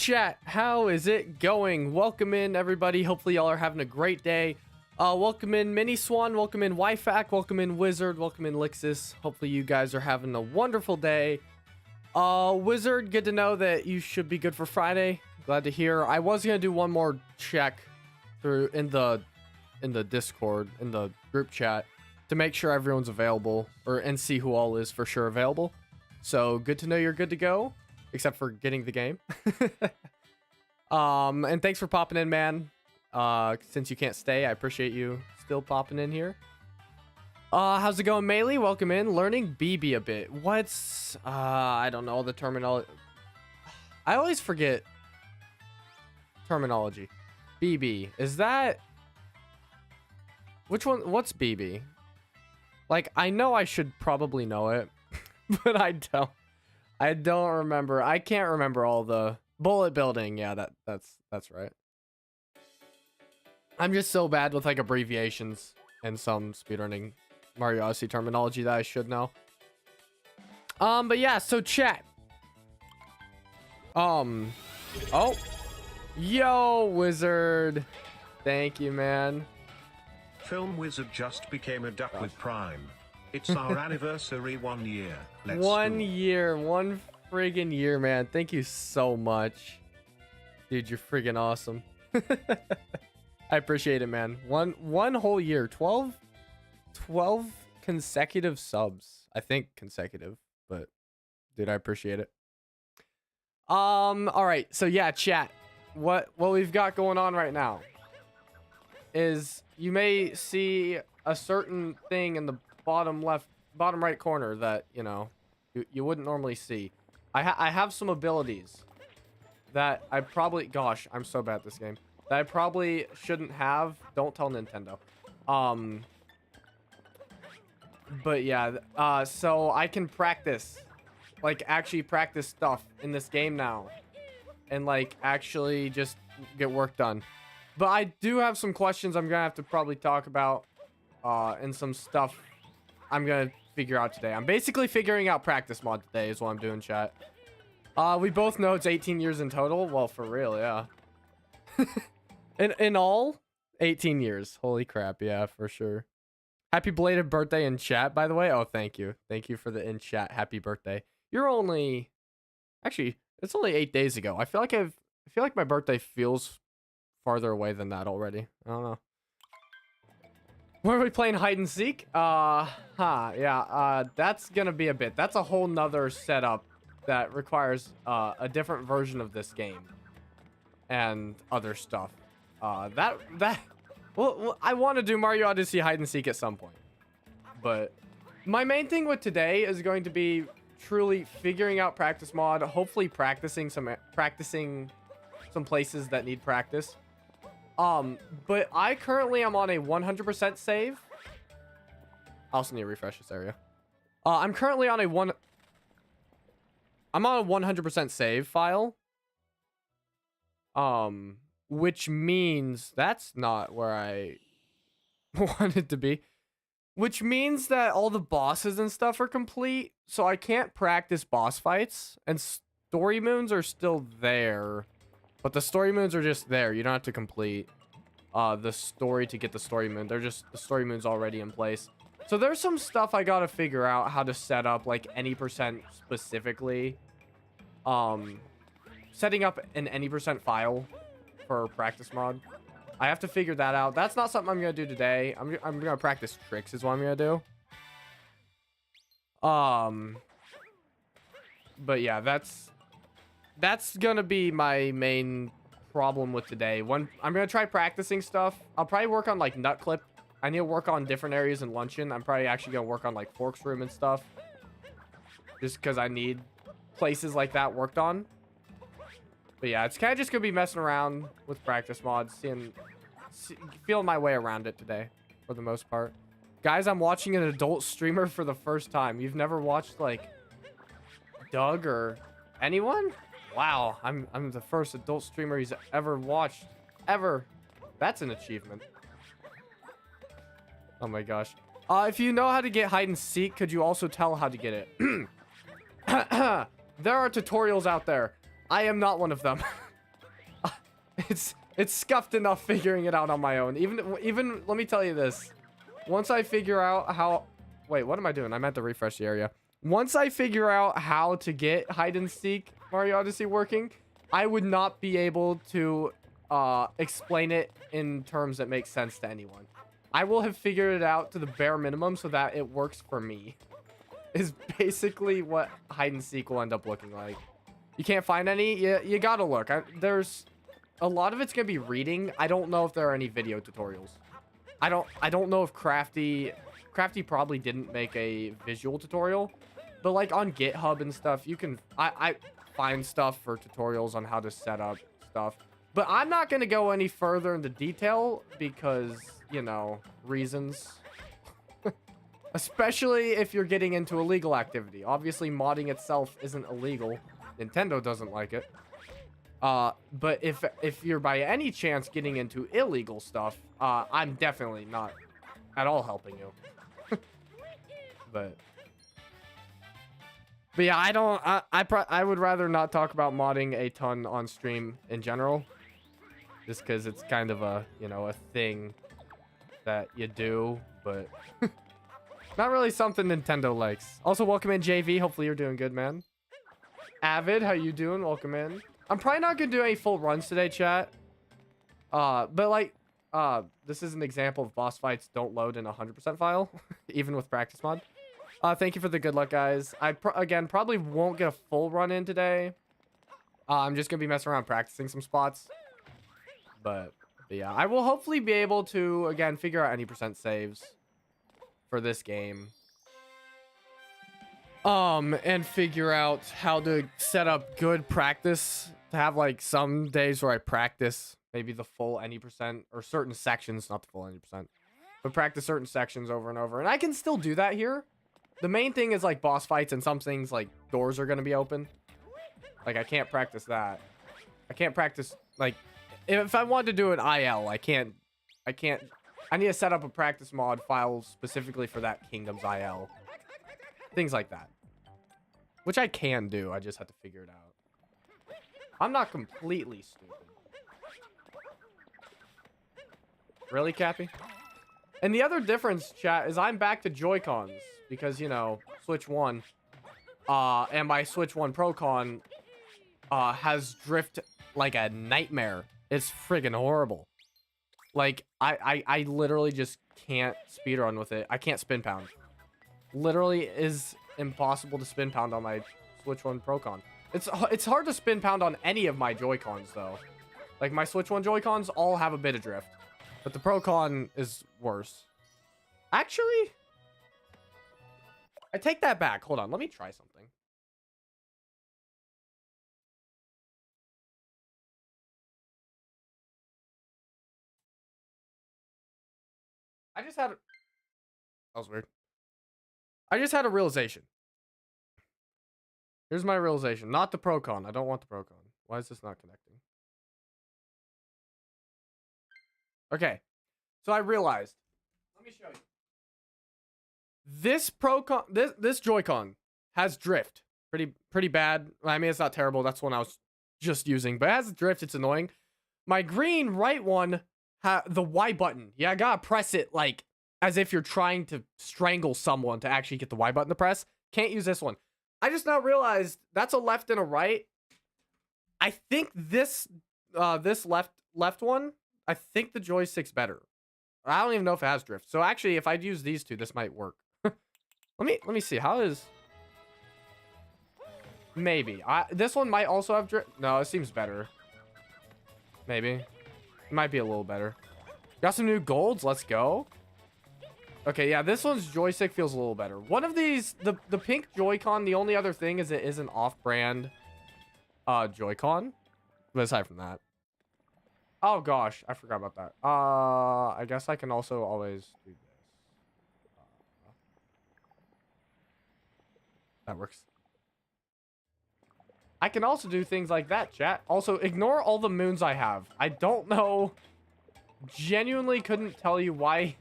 chat, how is it going? Welcome in, everybody. Hopefully y'all are having a great day. Welcome in Mini Swan, welcome in Wyfac, welcome in Wizard, welcome in Lixus. Hopefully you guys are having a wonderful day. Wizard, good to know that you should be good for Friday. Glad to hear. I was gonna do one more check through in the Discord, in the group chat, to make sure everyone's available, and see who all is for sure available. So good to know you're good to go, except for getting the game. And thanks for popping in, man. Since you can't stay, I appreciate you still popping in here. How's it going, Melee? Welcome in. Learning BB a bit. What's I don't know the terminology. I always forget terminology. BB, is that which one? What's BB? Like, I know I should probably know it, but I don't remember. I can't remember all the bullet building. Yeah, that's right. I'm just so bad with like abbreviations and some speedrunning Mario Odyssey terminology that I should know. But yeah, so chat. Oh, yo, Wizard. Thank you, man. Film Wizard just became a duck with Prime. It's our anniversary 1 year. Let's one friggin' year, man. Thank you so much. Dude, you're friggin' awesome. I appreciate it, man. One whole year. 12 consecutive subs. I think consecutive, but dude, I appreciate it. All right. So yeah, chat. What we've got going on right now is you may see a certain thing in the bottom right corner that, you know, you wouldn't normally see. I have some abilities that I probably, gosh, I'm so bad at this game, that I probably shouldn't have. Don't tell Nintendo. But yeah, so I can practice, like actually practice stuff in this game now, and like actually just get work done. But I do have some questions I'm gonna have to probably talk about, and some stuff I'm gonna figure out today. I'm basically figuring out practice mod today is what I'm doing, chat. We both know it's 18 years in total. Well, for real, yeah. in all, 18 years. Holy crap, yeah, for sure. Happy belated birthday in chat, by the way. Oh, thank you. Thank you for the in chat happy birthday. You're only, actually, it's only 8 days ago. I feel like my birthday feels farther away than that already. I don't know. When are we playing hide and seek? Yeah, that's gonna be a bit. That's a whole nother setup that requires a different version of this game and other stuff. Well, I want to do Mario Odyssey hide and seek at some point, but my main thing with today is going to be truly figuring out practice mod. Hopefully practicing some places that need practice. But I currently am on a 100% save. I also need to refresh this area. I'm currently on a 100% save file. Which means that's not where I wanted to be. Which means that all the bosses and stuff are complete, so I can't practice boss fights, and story moons are still there. But the story moons are just there. You don't have to complete the story to get the story moon. They're just, the story moon's already in place. So there's some stuff I gotta figure out how to set up, like any percent specifically. Setting up an any percent file for practice mod. I have to figure that out. That's not something I'm gonna do today. I'm gonna practice tricks is what I'm gonna do. But yeah, that's gonna be my main problem with today. When I'm gonna try practicing stuff, I'll probably work on like nut clip. I need to work on different areas in luncheon. I'm probably actually gonna work on like Forks room and stuff, just because I need places like that worked on. But yeah, it's kind of just gonna be messing around with practice mods, feeling my way around it today for the most part. Guys, I'm watching an adult streamer for the first time. You've never watched like Doug or anyone? Wow, I'm the first adult streamer he's ever watched. Ever. That's an achievement. Oh my gosh. If you know how to get hide and seek, could you also tell how to get it? There are tutorials out there. I am not one of them. It's scuffed enough figuring it out on my own. Even let me tell you this. Once I figure out how... Wait, what am I doing? I meant to refresh the area. Once I figure out how to get hide and seek Mario Odyssey working, I would not be able to explain it in terms that make sense to anyone. I will have figured it out to the bare minimum so that it works for me. Is basically what hide and seek will end up looking like. You can't find any? You gotta look. There's a lot of it's gonna be reading. I don't know if there are any video tutorials. I don't know if Crafty probably didn't make a visual tutorial, but like on GitHub and stuff, you can I find stuff for tutorials on how to set up stuff. But I'm not gonna go any further into detail because, you know, reasons. Especially if you're getting into illegal activity. Obviously, modding itself isn't illegal. Nintendo doesn't like it. But if you're by any chance getting into illegal stuff, I'm definitely not at all helping you. but yeah, I would rather not talk about modding a ton on stream in general, just because it's kind of a, you know, a thing that you do, but not really something Nintendo likes. Also, welcome in JV. Hopefully you're doing good, man. Avid, how you doing? Welcome in. I'm probably not gonna do any full runs today, chat. But like, this is an example of boss fights don't load in a 100% file, even with practice mod. Thank you for the good luck, guys. Again, probably won't get a full run in today. I'm just gonna be messing around practicing some spots. But yeah, I will hopefully be able to, again, figure out any percent saves for this game. And figure out how to set up good practice to have like some days where I practice maybe the full any percent or certain sections, not the full any percent, but practice certain sections over and over. And I can still do that here. The main thing is like boss fights and some things like doors are going to be open. Like I can't practice that. I can't practice like if I wanted to do an IL, I can't. I need to set up a practice mod file specifically for that Kingdom's IL. Things like that. Which I can do. I just have to figure it out. I'm not completely stupid. Really, Cappy? And the other difference, chat, is I'm back to Joy-Cons. Because, you know, Switch 1. And my Switch 1 Pro-Con has drift like a nightmare. It's friggin' horrible. Like, I literally just can't speedrun with it. I can't spin pound. Literally is impossible to spin pound on my Switch 1 Pro-Con. It's hard to spin pound on any of my Joy-Cons, though. Like, my Switch 1 Joy-Cons all have a bit of drift. But the Pro-Con is worse. Actually, I take that back. Hold on, let me try something. That was weird. I just had a realization. Here's my realization. Not the Pro-Con. I don't want the Pro-Con. Why is this not connecting? Okay. So I realized. Let me show you. This Pro-Con, this Joy-Con has drift. Pretty bad. I mean, it's not terrible. That's one I was just using. But it has drift. It's annoying. My green right one, the Y button. Yeah, I gotta press it like as if you're trying to strangle someone to actually get the Y button to press. Can't use this one. I just now realized that's a left and a right. I think this left one, I think the joystick's better. I don't even know if it has drift. So actually, if I'd use these two, this might work. let me see. How is... Maybe. This one might also have drift. No, it seems better. Maybe. It might be a little better. Got some new golds. Let's go. Okay, yeah, this one's joystick feels a little better. One of these, the pink Joy-Con, the only other thing is it is an off-brand Joy-Con. But aside from that. Oh, gosh. I forgot about that. I guess I can also always do this. That works. I can also do things like that, chat. Also, ignore all the moons I have. I don't know. Genuinely couldn't tell you why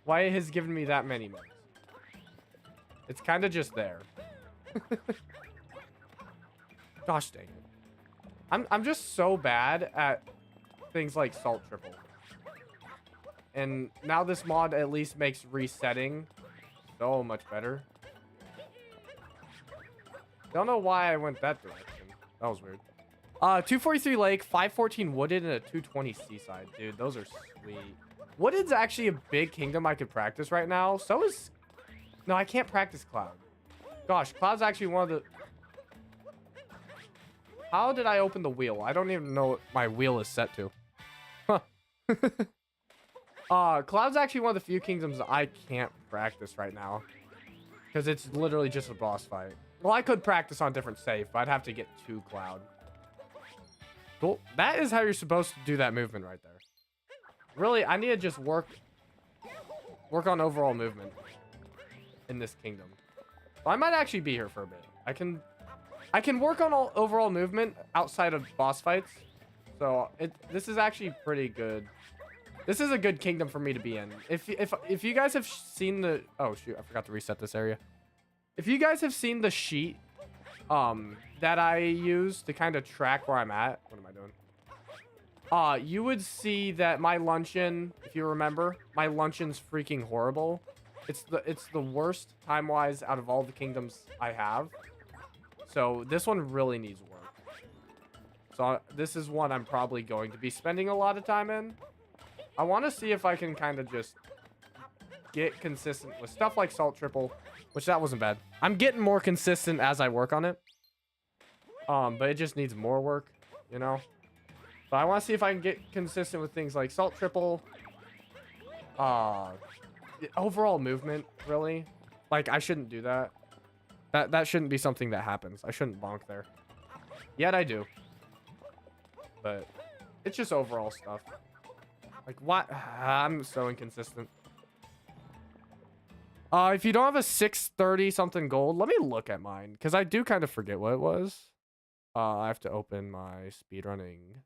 it has given me that many moons. It's kind of just there. Gosh dang it. I'm just so bad at things like salt triple. And now this mod at least makes resetting so much better. Don't know why I went that direction. That was weird. 243 Lake, 514 Wooded, and a 220 Seaside. Dude, those are sweet. Wooded's actually a big kingdom I could practice right now. So is... No, I can't practice Cloud. Gosh, Cloud's actually one of the... How did I open the wheel? I don't even know what my wheel is set to. Huh. Cloud's actually one of the few kingdoms that I can't practice right now. Because it's literally just a boss fight. Well, I could practice on different save, but I'd have to get to Cloud. Cool. That is how you're supposed to do that movement right there. Really, I need to just work on overall movement in this kingdom. So I might actually be here for a bit. I can work on all overall movement outside of boss fights. So this is actually pretty good. This is a good kingdom for me to be in. If you guys have seen the... Oh, shoot. I forgot to reset this area. If you guys have seen the sheet that I use to kind of track where I'm at... What am I doing? You would see that my luncheon, if you remember, my luncheon's freaking horrible. It's the worst time-wise out of all the kingdoms I have. So this one really needs work. So this is one I'm probably going to be spending a lot of time in. I want to see if I can kind of just get consistent with stuff like Salt Triple, which that wasn't bad. I'm getting more consistent as I work on it. But it just needs more work, you know? But I want to see if I can get consistent with things like Salt Triple. Overall movement, really. Like, I shouldn't do that. That shouldn't be something that happens. I shouldn't bonk there. Yet I do. But it's just overall stuff. Like, what? I'm so inconsistent. If you don't have a 630 something gold, let me look at mine. Because I do kind of forget what it was. I have to open my speedrunning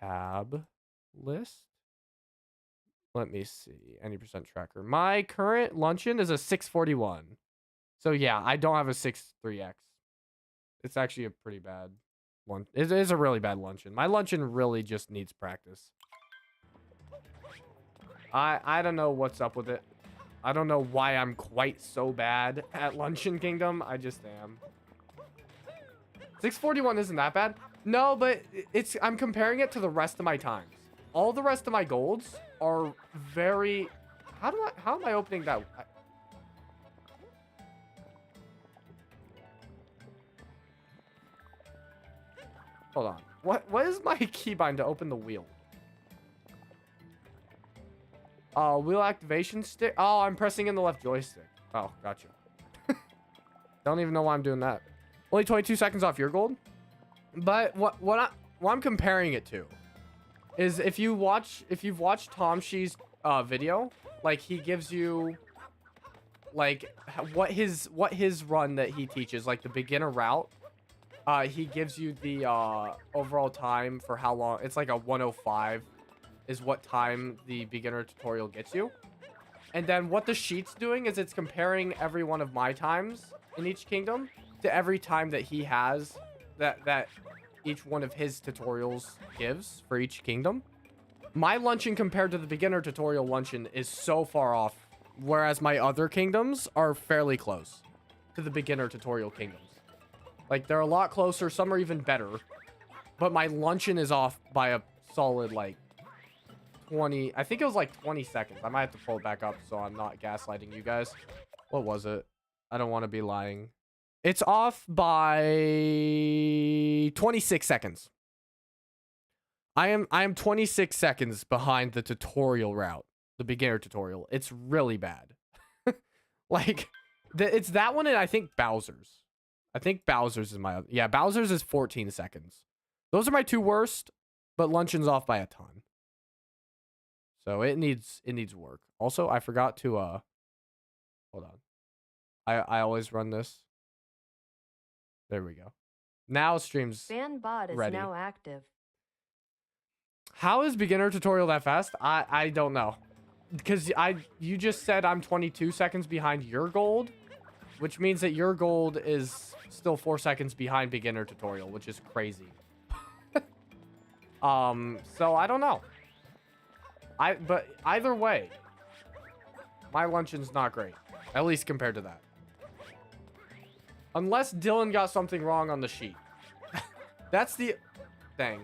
tab list. Let me see. Any percent tracker. My current luncheon is a 641. So yeah, I don't have a 6.3x. It's actually a pretty bad one. It is a really bad luncheon. My luncheon really just needs practice. I don't know what's up with it. I don't know why I'm quite so bad at Luncheon Kingdom. I just am. 641 isn't that bad. No, but I'm comparing it to the rest of my times. All the rest of my golds are very... How am I opening that? Hold on. What is my keybind to open the wheel? Wheel activation stick. Oh, I'm pressing in the left joystick. Oh, gotcha. Don't even know why I'm doing that. Only 22 seconds off your gold. But what I'm comparing it to is if you've watched Tom Shee's video, like he gives you like what his run that he teaches, like the beginner route. He gives you the overall time for how long. It's like a 105 is what time the beginner tutorial gets you. And then what the sheet's doing is it's comparing every one of my times in each kingdom to every time that he has that each one of his tutorials gives for each kingdom. My luncheon compared to the beginner tutorial luncheon is so far off, whereas my other kingdoms are fairly close to the beginner tutorial kingdoms. Like, they're a lot closer. Some are even better. But my luncheon is off by a solid, like, 20... I think it was, like, 20 seconds. I might have to pull it back up so I'm not gaslighting you guys. What was it? I don't want to be lying. It's off by 26 seconds. I am 26 seconds behind the tutorial route. The beginner tutorial. It's really bad. Like, it's that one and I think Bowser's. I think Bowser's is my... Yeah, Bowser's is 14 seconds. Those are my two worst, but Luncheon's off by a ton. So it needs work. Also, I forgot to... Hold on. I always run this. There we go. Now stream's Fan bot is ready. now active. How is beginner tutorial that fast? I don't know. Because you just said I'm 22 seconds behind your gold, which means that your gold is still 4 seconds behind beginner tutorial, which is crazy. So I don't know. But either way, my luncheon's not great. At least compared to that. Unless Dylan got something wrong on the sheet. That's the... Dang.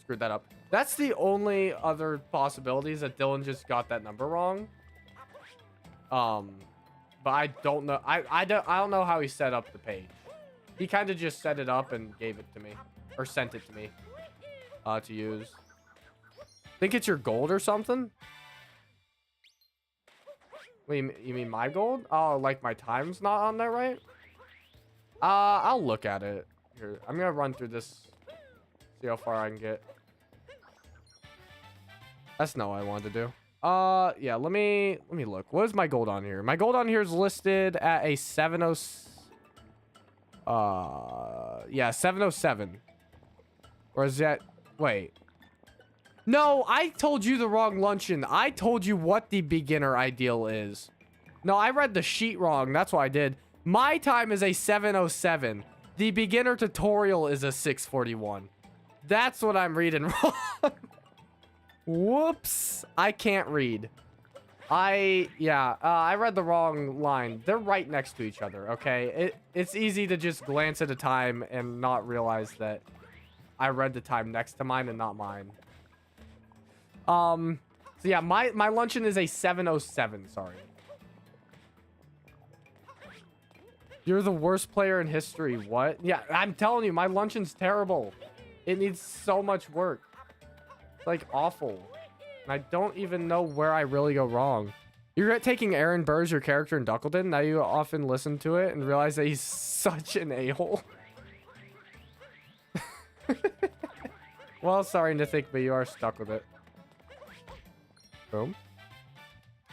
Screwed that up. That's the only other possibilities that Dylan just got that number wrong. But I don't know. I don't know how he set up the page. He kind of just set it up and gave it to me. Or sent it to me. To use. Think it's your gold or something? Wait, you mean my gold? Oh, like my time's not on there, right? I'll look at it. Here, I'm gonna run through this. See how far I can get. That's not what I wanted to do. Yeah, let me look. What is my gold on here? My gold on here is listed at a 707. Or is that... Wait. No, I told you the wrong luncheon. I told you what the beginner ideal is. No, I read the sheet wrong. That's what I did. My time is a 707. The beginner tutorial is a 641. That's what I'm reading wrong. Whoops. I can't read. I read the wrong line. They're right next to each other, okay? It's easy to just glance at a time and not realize that I read the time next to mine and not mine. So yeah, my luncheon is a 707, sorry. You're the worst player in history. What? Yeah, I'm telling you, my luncheon's terrible. It needs so much work. It's like awful. And I don't even know where I really go wrong. You regret taking Aaron Burr as your character in Duckleton? Now you often listen to it and realize that he's such an a-hole. Well, sorry, Nithik, but you are stuck with it. Boom.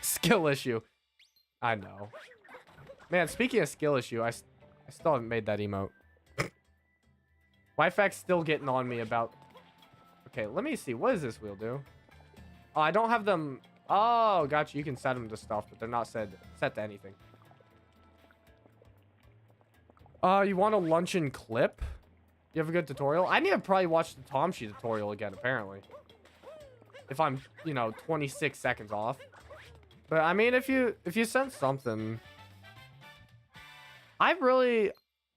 Skill issue. I know. Man, speaking of skill issue, I still haven't made that emote. Wi-Fi's still getting on me about... Okay, let me see. What does this wheel do? Oh, I don't have them... Oh, gotcha. You can set them to stuff, but they're not set to anything. You want a luncheon clip? You have a good tutorial? I need to probably watch the Tomshi tutorial again, apparently. If I'm, 26 seconds off. But, I mean, if you sent something... I really...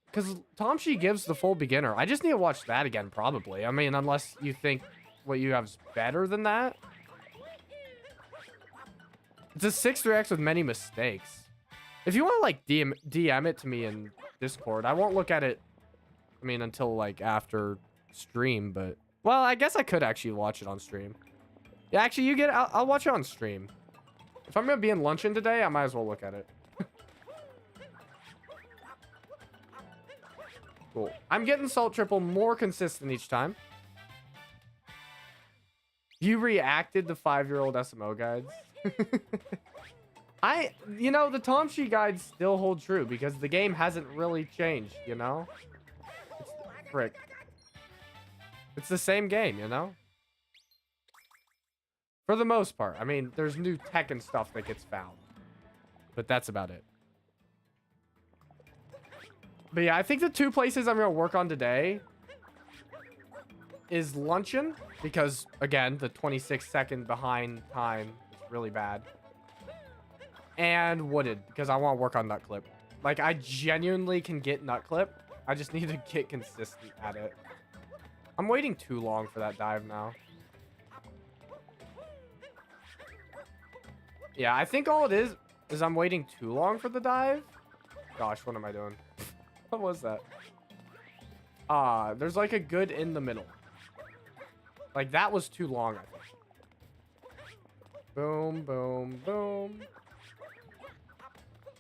Because Tomshi gives the full beginner. I just need to watch that again, probably. I mean, unless you think what you have is better than that. It's a 6-3x with many mistakes. If you want to, like, DM it to me in Discord, I won't look at it, I mean, until, like, after stream, but... Well, I guess I could actually watch it on stream. Yeah, actually, I'll watch it on stream. If I'm going to be in luncheon today, I might as well look at it. Cool. I'm getting Salt Triple more consistent each time. You reacted to 5-year-old SMO guides. The Tomshi guides still hold true because the game hasn't really changed, Frick. It's the same game, For the most part. I mean, there's new tech and stuff that gets found. But that's about it. But yeah, I think the 2 places I'm going to work on today is luncheon. Because, again, the 26-second behind time is really bad. And wooded, because I want to work on nut clip. Like, I genuinely can get nut clip. I just need to get consistent at it. I'm waiting too long for that dive now. Yeah, I think all it is I'm waiting too long for the dive. Gosh, what am I doing? What was that? There's like a good in the middle. Like, that was too long, I think. Boom, boom, boom.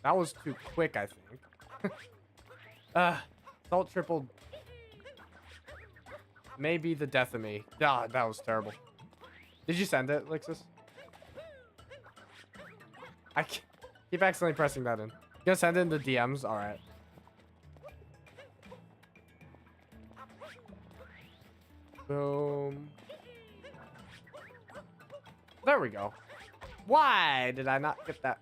That was too quick, I think. Salt triple. Maybe the death of me. God, that was terrible. Did you send it, Lixus? I keep accidentally pressing that in. You gonna send it in the DMs? Alright. Boom. There we go. Why did I not get that?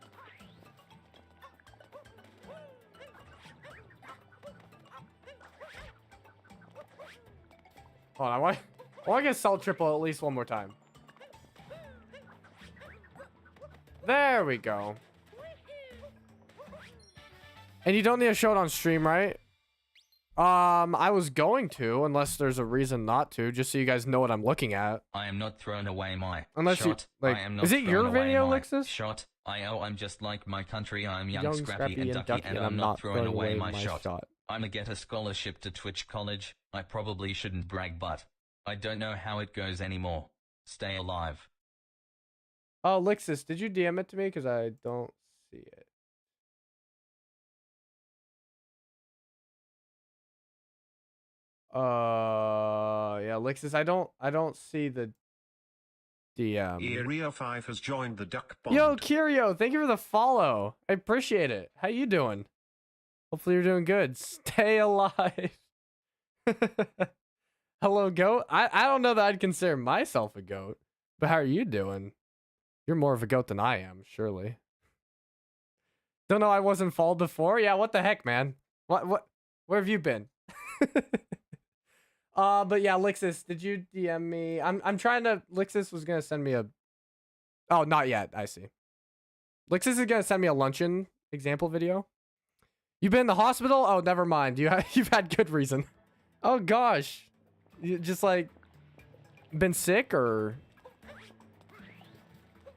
Hold on, why Or I guess salt triple at least one more time. There we go. And you don't need to show it on stream, right? I was going to, unless there's a reason not to, just so you guys know what I'm looking at. I am not throwing away my Unless shot. you, like, I am not is it your throwing away video, my Lixus? shot. I'm just like my country. I'm young, scrappy, and ducky, and I'm not throwing away my shot. I'ma get a scholarship to Twitch College. I probably shouldn't brag, but I don't know how it goes anymore. Stay alive. Oh, Lixus, did you DM it to me? Because I don't see it. Yeah, Lixus, I don't see the DM. Erio5 has joined the duck bond. Yo, Kirio, thank you for the follow. I appreciate it. How you doing? Hopefully you're doing good. Stay alive. Hello, goat. I don't know that I'd consider myself a goat, but how are you doing? You're more of a goat than I am, surely. Don't know I wasn't followed before? Yeah, what the heck, man? What? Where have you been? But yeah, Lixus, did you DM me? I'm trying to... Lixus was gonna send me a... Oh, not yet. I see. Lixus is gonna send me a luncheon example video. You've been in the hospital? Oh, never mind. You've had good reason. Oh gosh. You just like... been sick or...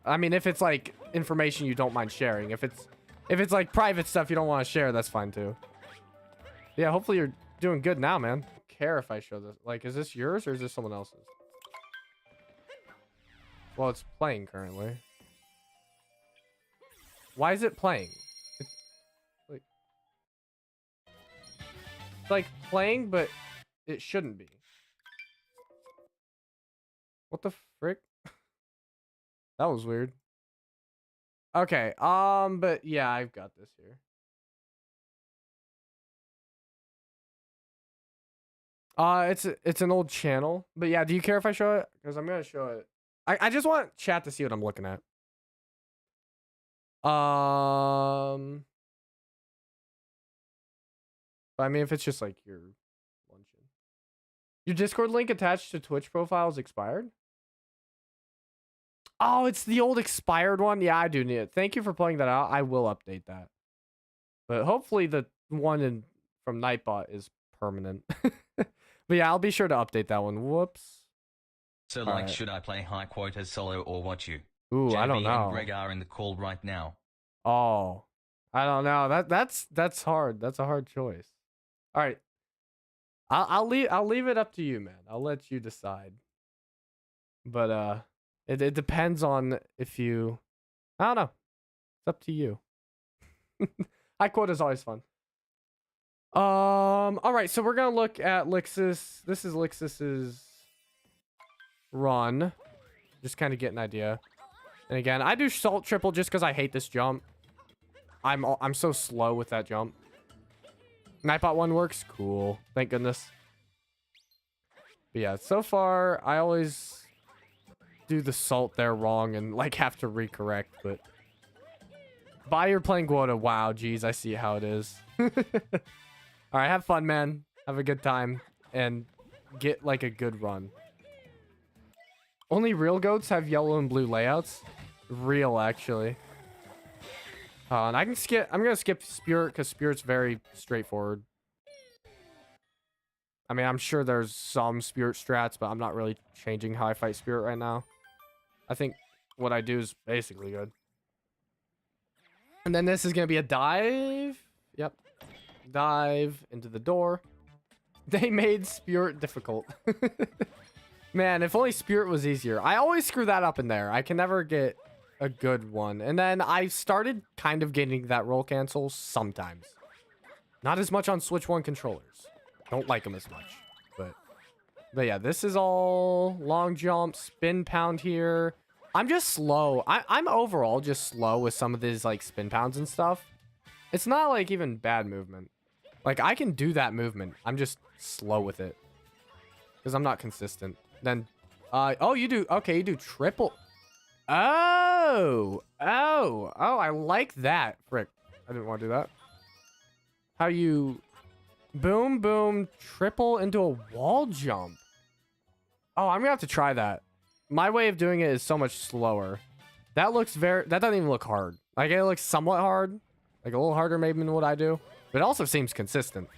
I mean, if it's like information you don't mind sharing. If it's like private stuff you don't want to share, that's fine too. Yeah, hopefully you're doing good now, man. I don't care if I show this. Like, is this yours or is this someone else's? Well, it's playing currently. Why is it playing? It's like playing, but it shouldn't be. What the frick? That was weird. Okay, but yeah, I've got this here. It's an old channel, but yeah, do you care if I show it? Because I'm gonna show it. I just want chat to see what I'm looking at. But I mean, if it's just like your luncheon. Your Discord link attached to Twitch profile is expired? Oh, it's the old expired one? Yeah, I do need it. Thank you for pointing that out. I will update that. But hopefully the one from Nightbot is permanent. But yeah, I'll be sure to update that one. Whoops. So, like, right. Should I play high quotas solo or watch you? Ooh, JB I don't know. And Greg are in the call right now. Oh, I don't know. That's hard. That's a hard choice. All right. I'll leave it up to you, man. I'll let you decide. But it depends on if you... I don't know. It's up to you. High quote is always fun. All right, so we're gonna look at Lixus. This is Lixus's run. Just kind of get an idea. And again, I do salt triple just because I hate this jump. I'm so slow with that jump. Nightbot one works. Cool. Thank goodness. But yeah, so far I always do the salt there wrong and like have to recorrect, but Buy you're playing Guota. Wow, geez, I see how it is. All right, have fun, man. Have a good time and get like a good run. Only real goats have yellow and blue layouts. Real, actually. And I can skip. I'm gonna skip Spirit because Spirit's very straightforward. I mean, I'm sure there's some Spirit strats, but I'm not really changing how I fight Spirit right now. I think what I do is basically good. And then this is gonna be a dive. Yep. Dive into the door. They made Spirit difficult. Man, if only Spirit was easier. I always screw that up in there. I can never get a good one. And then I started kind of getting that roll cancel sometimes. Not as much on Switch 1 controllers. Don't like them as much. But yeah, this is all long jump, spin pound here. I'm just slow. I'm overall just slow with some of these like spin pounds and stuff. It's not like even bad movement. Like I can do that movement. I'm just slow with it. Because I'm not consistent. Then, oh, you do, okay, you do triple. Oh, I like that. Frick, I didn't want to do that. How you boom, boom, triple into a wall jump. Oh, I'm gonna have to try that. My way of doing it is so much slower. That doesn't even look hard. Like, it looks somewhat hard. Like, a little harder maybe than what I do. But it also seems consistent.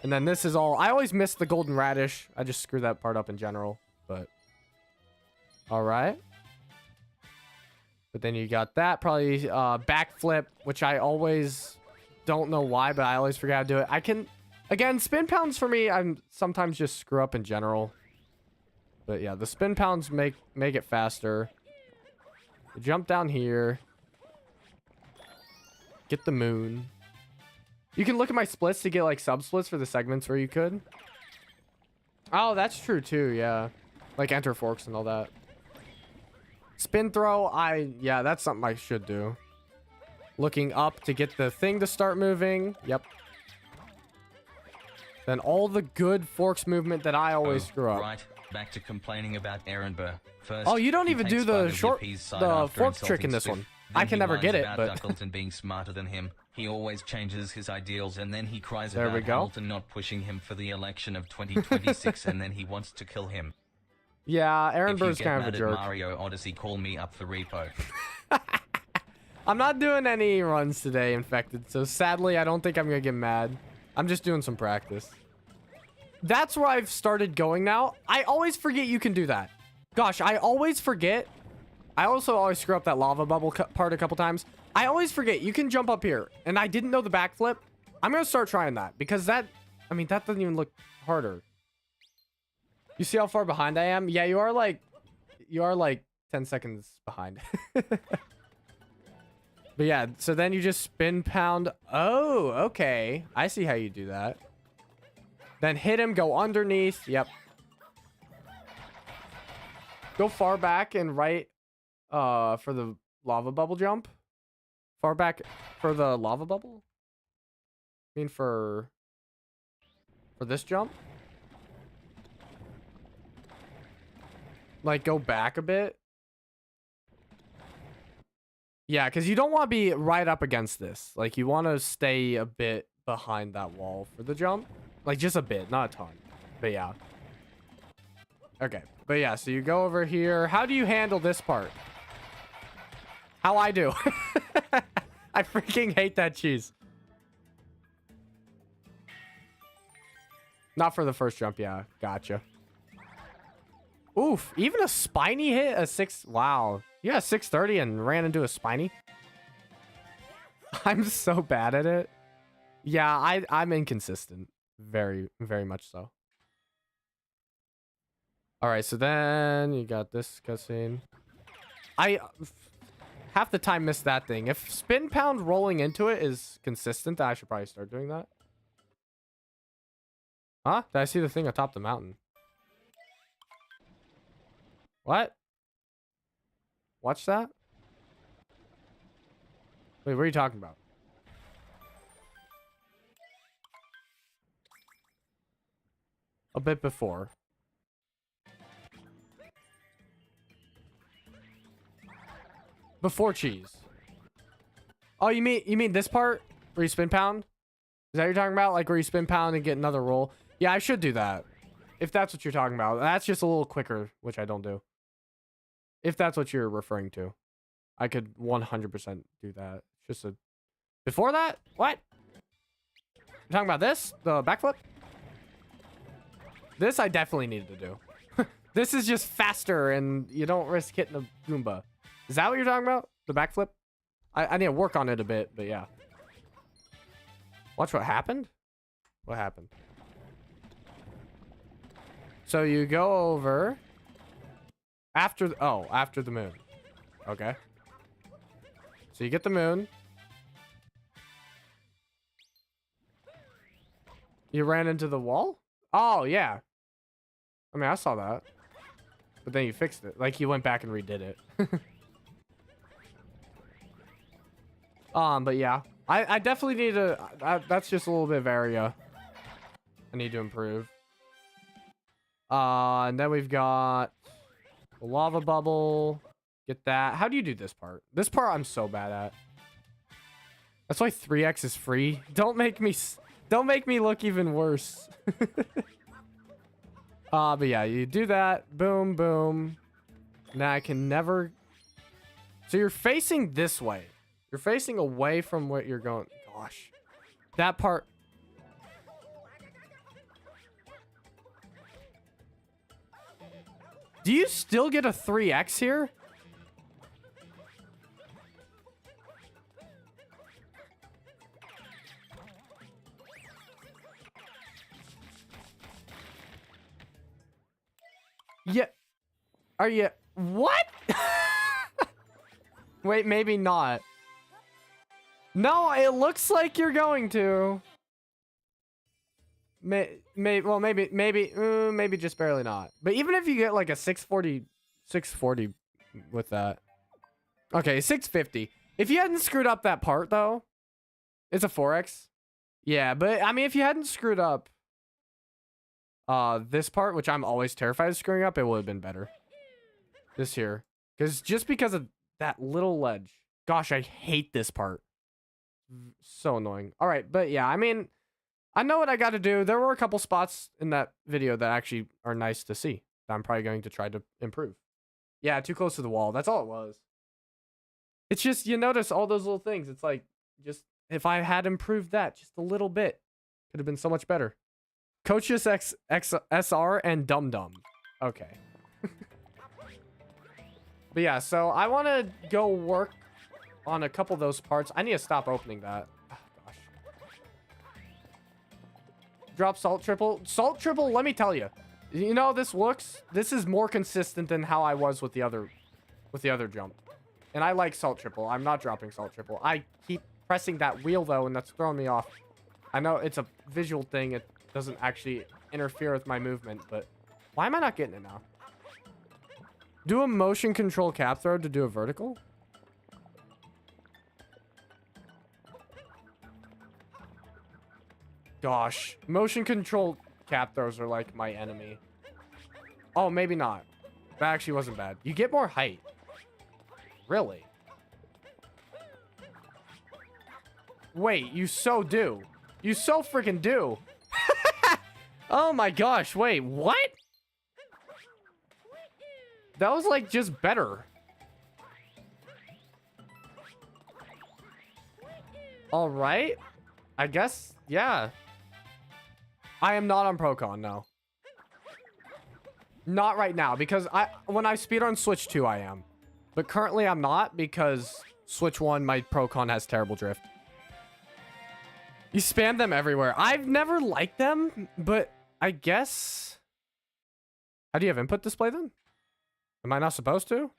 And then this is all... I always miss the golden radish. I just screw that part up in general. But... Alright. But then you got that. Probably backflip, which I always don't know why, but I always forget how to do it. I can... Again, spin pounds for me, I'm sometimes just screw up in general. But yeah, the spin pounds make it faster. Jump down here. Get the moon. You can look at my splits to get like sub splits for the segments where you could. Oh, that's true too, yeah. Like enter forks and all that. Spin throw, yeah, that's something I should do. Looking up to get the thing to start moving. Yep. Then all the good forks movement that I always screw up. Right, back to complaining about Aaron Burr. First, oh, you don't even do the fork trick in this Spiff. one. I can never get it, but Duckleton being smarter than him. He always changes his ideals, and then he cries there about Hamilton not pushing him for the election of 2026, and then he wants to kill him. Yeah, Aaron Burr's kind of a jerk. Mario Odyssey, call me up for repo. I'm not doing any runs today, Infected, so sadly, I don't think I'm gonna get mad. I'm just doing some practice. That's where I've started going now. I always forget you can do that. Gosh, I always forget. I also always screw up that lava bubble part a couple times. I always forget you can jump up here, and I didn't know the backflip. I'm gonna start trying that because that, I mean, that doesn't even look harder. You see how far behind I am? Yeah, you are like 10 seconds behind. But yeah, so then you just spin pound. Oh, okay. I see how you do that. Then hit him, go underneath. Yep. Go far back and right for the lava bubble jump. Far back for the lava bubble? I mean for this jump? Like go back a bit. Yeah, because you don't want to be right up against this. Like you want to stay a bit behind that wall for the jump. Like just a bit, not a ton. But yeah. Okay. But yeah, so you go over here. How do you handle this part? How I do. I freaking hate that cheese. Not for the first jump, yeah. Gotcha. Oof, even a spiny hit? A 6... Wow. You got 630 and ran into a spiny? I'm so bad at it. Yeah, I'm inconsistent. Very, very much so. Alright, so then you got this cutscene. I half the time miss that thing. If spin pound rolling into it is consistent, I should probably start doing that. Huh? Did I see the thing atop the mountain? What? Watch that? Wait, what are you talking about? A bit before. Before cheese. Oh, you mean this part where you spin pound? Is that what you're talking about? Like where you spin pound and get another roll? Yeah, I should do that. If that's what you're talking about. That's just a little quicker, which I don't do. If that's what you're referring to. I could 100% do that. Just a... Before that? What? You're talking about this? The backflip? This I definitely needed to do. This is just faster and you don't risk hitting a Goomba. Is that what you're talking about? The backflip? I need to work on it a bit, but yeah. Watch what happened? What happened? So you go over after after the moon. Okay. So you get the moon. You ran into the wall? Oh, yeah. I mean, I saw that. But then you fixed it. Like you went back and redid it. But yeah. I definitely need to that's just a little bit of area I need to improve. And then we've got the lava bubble. Get that. How do you do this part? This part I'm so bad at. That's why 3x is free. Don't make me look even worse. But yeah, you do that. Boom, boom. Now I can never... So you're facing this way. You're facing away from what you're going. Gosh. That part... Do you still get a 3x here? Yeah. Are you... What? Wait, maybe not. No, it looks like you're going to. Well, maybe just barely not. But even if you get like a 640 with that. Okay, 650. If you hadn't screwed up that part though, it's a 4x. Yeah, but I mean, if you hadn't screwed up this part, which I'm always terrified of screwing up, it would have been better. This here. Just because of that little ledge. Gosh, I hate this part. So annoying. All right, but yeah, I mean, I know what I got to do. There were a couple spots in that video that actually are nice to see. That I'm probably going to try to improve. Yeah, too close to the wall. That's all it was. It's just, you notice all those little things. It's like, just, if I had improved that just a little bit, could have been so much better. Coaches SR and Dum Dum. Okay. But yeah, so I want to go work on a couple of those parts. I need to stop opening that. Oh, gosh. Drop salt triple. Salt triple, let me tell you. You know, this is more consistent than how I was with the other jump. And I like salt triple. I'm not dropping salt triple. I keep pressing that wheel though, and that's throwing me off. I know it's a visual thing. It doesn't actually interfere with my movement, but why am I not getting it now? Do a motion control cap throw to do a vertical? Gosh, motion control cap throws are like my enemy. Oh, maybe not. That actually wasn't bad. You get more height. Really? Wait, you so do. You so freaking do. Oh my gosh, wait, what? That was like just better. All right. I guess, yeah. I am not on Procon, no. Not right now, because when I speedrun Switch 2, I am. But currently I'm not, because Switch 1, my Procon has terrible drift. You spam them everywhere. I've never liked them, but I guess... How do you have input display then? Am I not supposed to?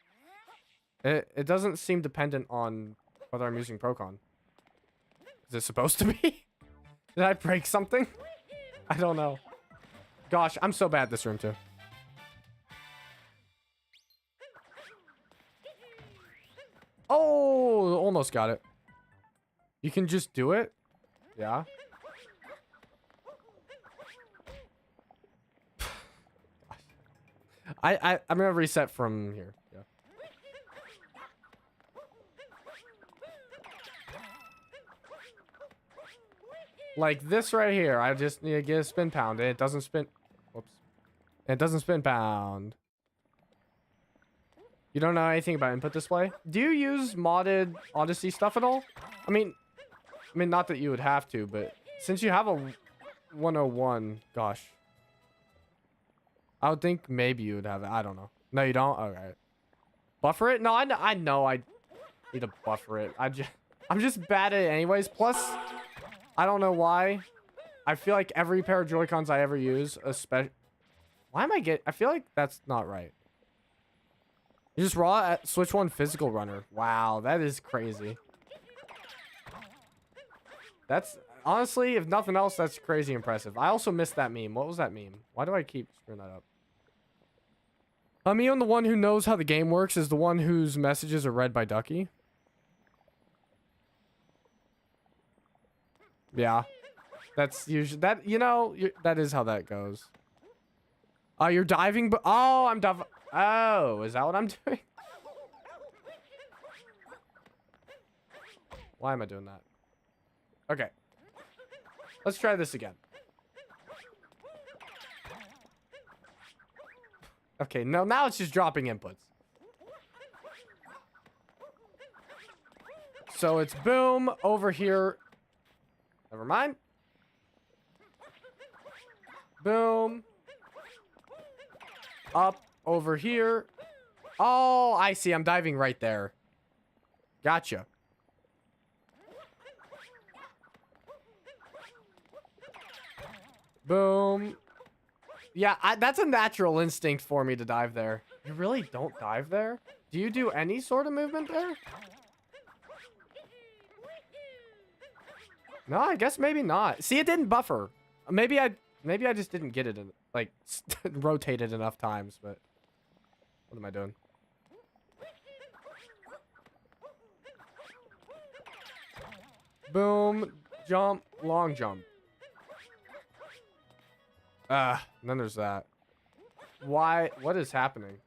It doesn't seem dependent on whether I'm using Procon. Is it supposed to be? Did I break something? I don't know. Gosh, I'm so bad at this room too. Oh, almost got it. You can just do it? Yeah. I'm gonna reset from here. Yeah. Like this right here. I just need to get a spin pound. And it doesn't spin. Whoops. It doesn't spin pound. You don't know anything about input display? Do you use modded Odyssey stuff at all? I mean, not that you would have to, but since you have a 101, gosh. I would think maybe you would have it. I don't know. No, you don't? Okay. Buffer it? No, I know I need to buffer it. I'm just bad at it anyways. Plus, I don't know why. I feel like every pair of Joy-Cons I ever use, especially... Why am I I feel like that's not right. You just raw at Switch 1 physical runner. Wow, that is crazy. That's... Honestly, if nothing else, that's crazy impressive. I also missed that meme. What was that meme? Why do I keep screwing that up? Me, the one who knows how the game works, is the one whose messages are read by Ducky. Yeah. That's usually... That, you know, that is how that goes. You're diving, but... Oh, I'm diving... Oh, is that what I'm doing? Why am I doing that? Okay. Let's try this again. Okay, no, now it's just dropping inputs. So it's boom over here. Never mind. Boom. Up over here. Oh, I see. I'm diving right there. Gotcha. Boom. Yeah, that's a natural instinct for me to dive there. You really don't dive there? Do you do any sort of movement there? No, I guess maybe not. See, it didn't buffer. Maybe I just didn't get it in, like rotated enough times, but what am I doing? Boom, jump, long jump. And then there's that. Why? What is happening?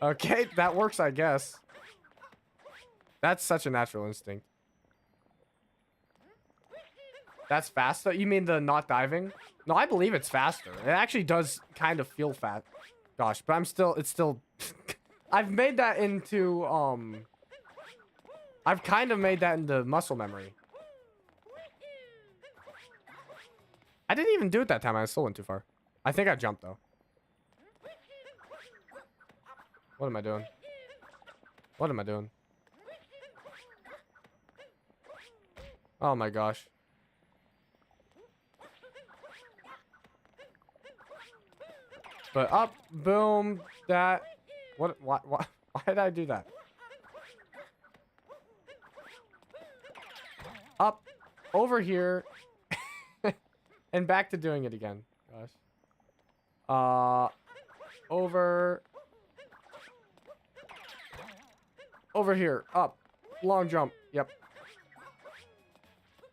Okay, that works, I guess. That's such a natural instinct. That's fast, though? You mean the not diving? No, I believe it's faster. It actually does kind of feel fast. Gosh, but it's still... I've made that into, I've kind of made that into muscle memory. I didn't even do it that time. I still went too far. I think I jumped, though. What am I doing? What am I doing? Oh my gosh. But up, boom, that. What? Why did I do that? Up, over here, and back to doing it again. Gosh. Over here, up, long jump. Yep.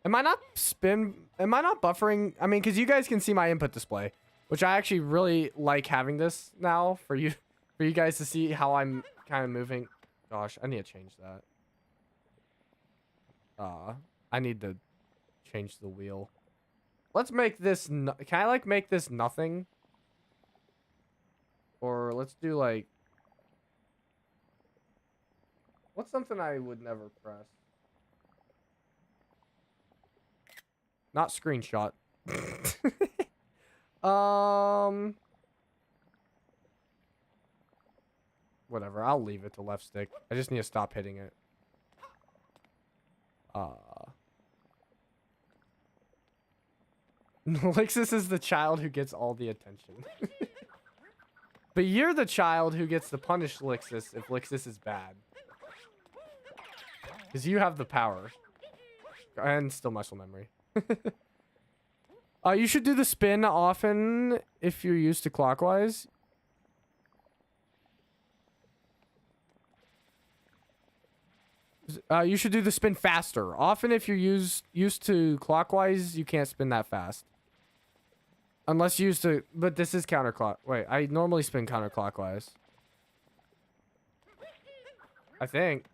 Am I not buffering? I mean, because you guys can see my input display, which I actually really like having this now for you guys to see how I'm kind of moving. Gosh, I need to change that. I need to change the wheel. Let's make this, can I like make this nothing? Or let's do like, what's something I would never press? Not screenshot. Whatever, I'll leave it to left stick. I just need to stop hitting it. Lixus is the child who gets all the attention. But you're the child who gets to punish Lixus if Lixus is bad. Because you have the power. And still muscle memory. You should do the spin often if you're used to clockwise. You should do the spin faster. Often if you're used to clockwise, you can't spin that fast. Unless you used to... But this is counterclock. Wait, I normally spin counterclockwise. I think.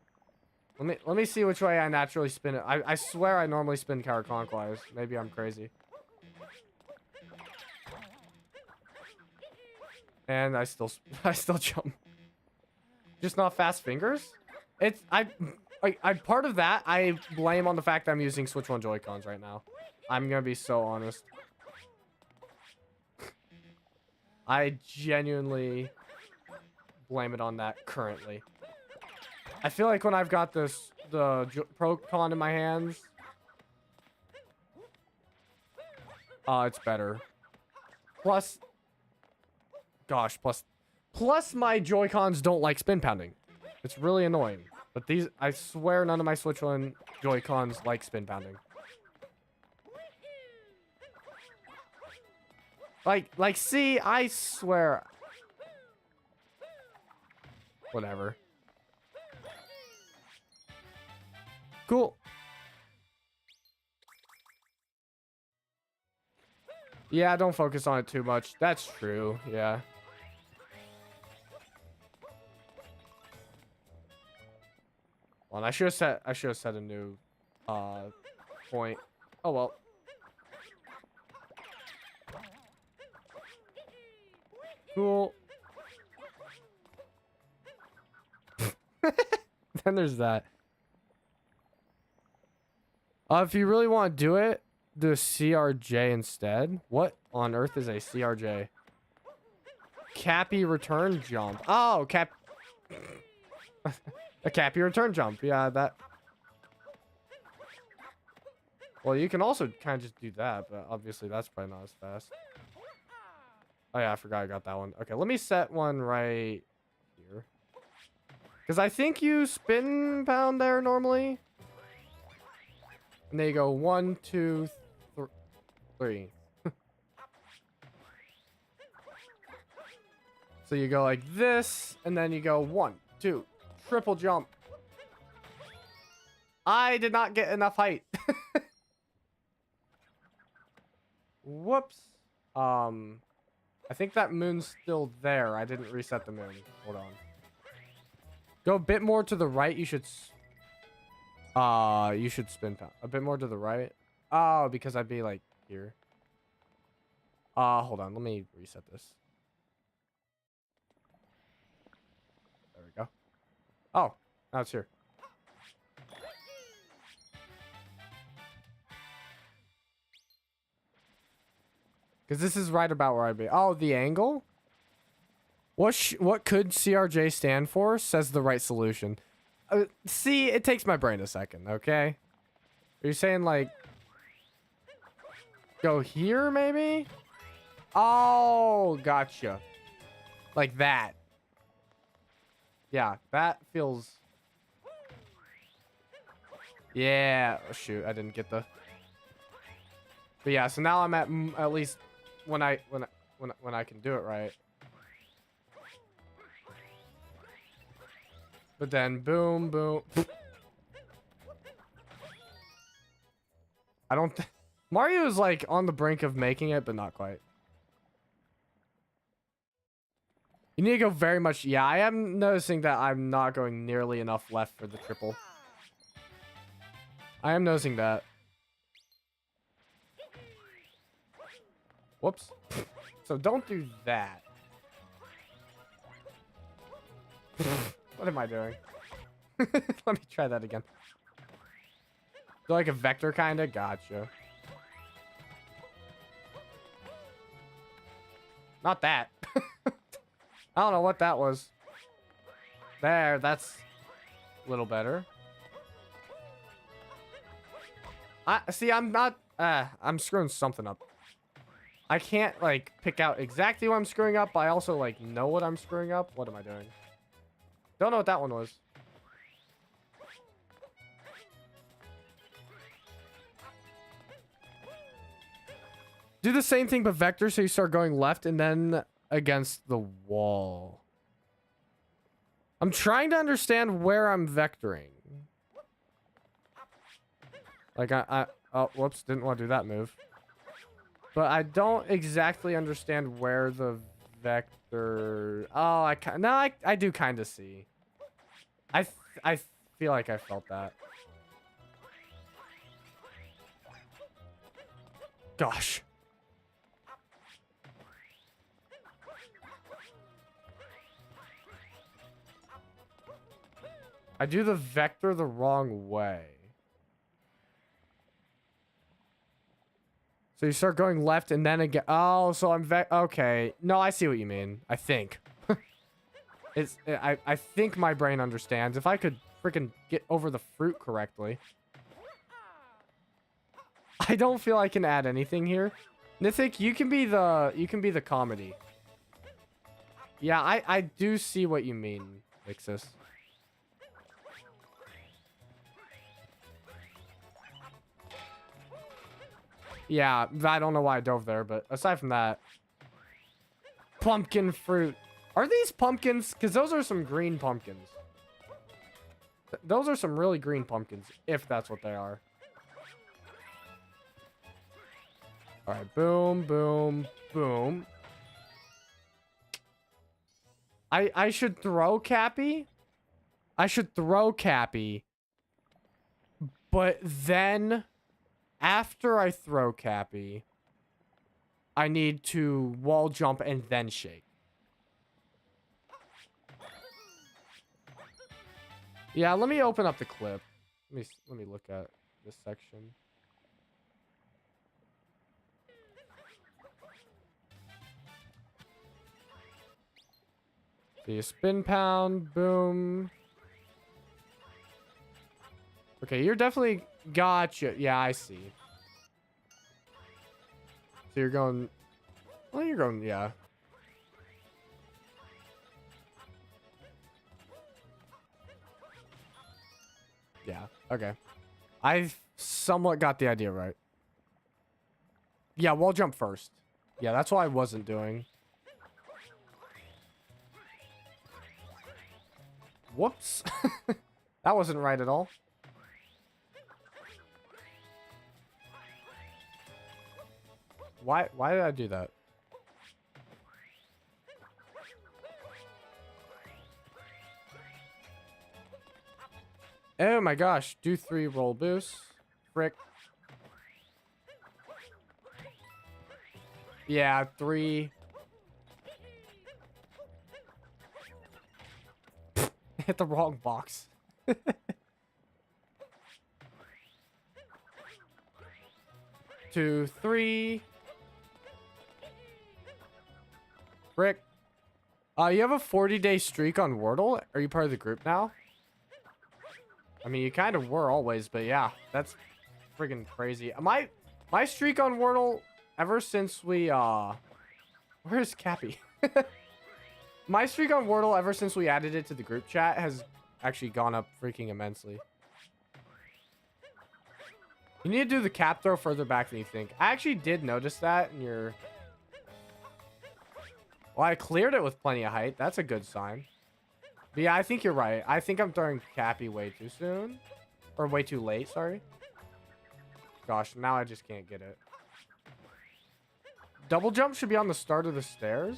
Let me see which way I naturally spin it. I swear I normally spin counterclockwise. Maybe I'm crazy. And I still jump. Just not fast fingers? It's... I part of that I blame on the fact that I'm using Switch 1 Joy-Cons right now. I'm gonna be so honest. I genuinely blame it on that currently. I feel like when I've got the Pro Con in my hands, it's better. Plus, gosh, plus my Joy-Cons don't like spin pounding. It's really annoying. But these, I swear none of my Switch 1 Joy-Cons like spin pounding. Like, see, I swear. Whatever. Cool. Yeah, don't focus on it too much. That's true, yeah. Well, I should have set a new point. Oh well. Cool. Then there's that. If you really want to do it, do a CRJ instead. What on earth is a CRJ? Cappy return jump. Oh, a Cappy return jump. Yeah, that. Well, you can also kind of just do that, but obviously that's probably not as fast. Oh yeah, I forgot I got that one. Okay, let me set one right here. Because I think you spin pound there normally. And then you go 1, 2, 3. So you go like this, and then you go 1, 2, triple jump. I did not get enough height. Whoops. I think that moon's still there. I didn't reset the moon. Hold on. Go a bit more to the right. You should spin a bit more to the right. Oh, because I'd be like here. Hold on. Let me reset this. There we go. Oh, now it's here. Because this is right about where I'd be. Oh, the angle? What could CRJ stand for? Says the right solution. See, it takes my brain a second, okay? Are you saying, like... Go here, maybe? Oh, gotcha. Like that. Yeah, that feels... Yeah. Oh, shoot, I didn't get the... But yeah, so now I'm at least... When I can do it right. But then boom, boom. I don't Mario is like on the brink of making it, but not quite. You need to go very much. Yeah, I am noticing that I'm not going nearly enough left for the triple. I am noticing that. Whoops. So don't do that. What am I doing? Let me try that again. So like a vector kind of? Gotcha. Not that. I don't know what that was. There, that's a little better. See, I'm not... I'm screwing something up. I can't, like, pick out exactly what I'm screwing up, but I also, like, know what I'm screwing up. What am I doing? Don't know what that one was. Do the same thing, but vector, so you start going left and then against the wall. I'm trying to understand where I'm vectoring. Like, oh, whoops, didn't want to do that move. But I don't exactly understand where the vector... Oh, I do kind of see. I feel like I felt that. Gosh. I do the vector the wrong way. So you start going left and then again. Oh, so I'm okay. No, I see what you mean. I think. I think my brain understands. If I could freaking get over the fruit correctly. I don't feel I can add anything here. Nithik, you can be the comedy. Yeah, I do see what you mean, Vixus. Yeah, I don't know why I dove there, but aside from that... Pumpkin fruit. Are these pumpkins? Because those are some green pumpkins. Those are some really green pumpkins, if that's what they are. Alright, boom, boom, boom. I should throw Cappy? I should throw Cappy. But then... After I throw Cappy, I need to wall jump and then shake. Yeah, let me open up the clip. Let me look at this section. See, spin pound, boom. Okay, you're definitely gotcha. Yeah, I see. So you're going. Well, you're going. Yeah. Yeah. Okay. I somewhat got the idea right. Yeah, wall jump first. Yeah, that's what I wasn't doing. Whoops. That wasn't right at all. Why did I do that? Oh my gosh. Do 3 roll boosts. Frick. Yeah, 3. Hit the wrong box. 2, 3. Frick. You have a 40-day streak on Wordle? Are you part of the group now? I mean, you kind of were always, but yeah, that's friggin' crazy. My streak on Wordle, ever since we, where's Cappy? My streak on Wordle, ever since we added it to the group chat, has actually gone up freaking immensely. You need to do the cap throw further back than you think. I actually did notice that in your... Well, I cleared it with plenty of height. That's a good sign. But yeah, I think you're right. I think I'm throwing Cappy way too soon. Or way too late, sorry. Gosh, now I just can't get it. Double jump should be on the start of the stairs.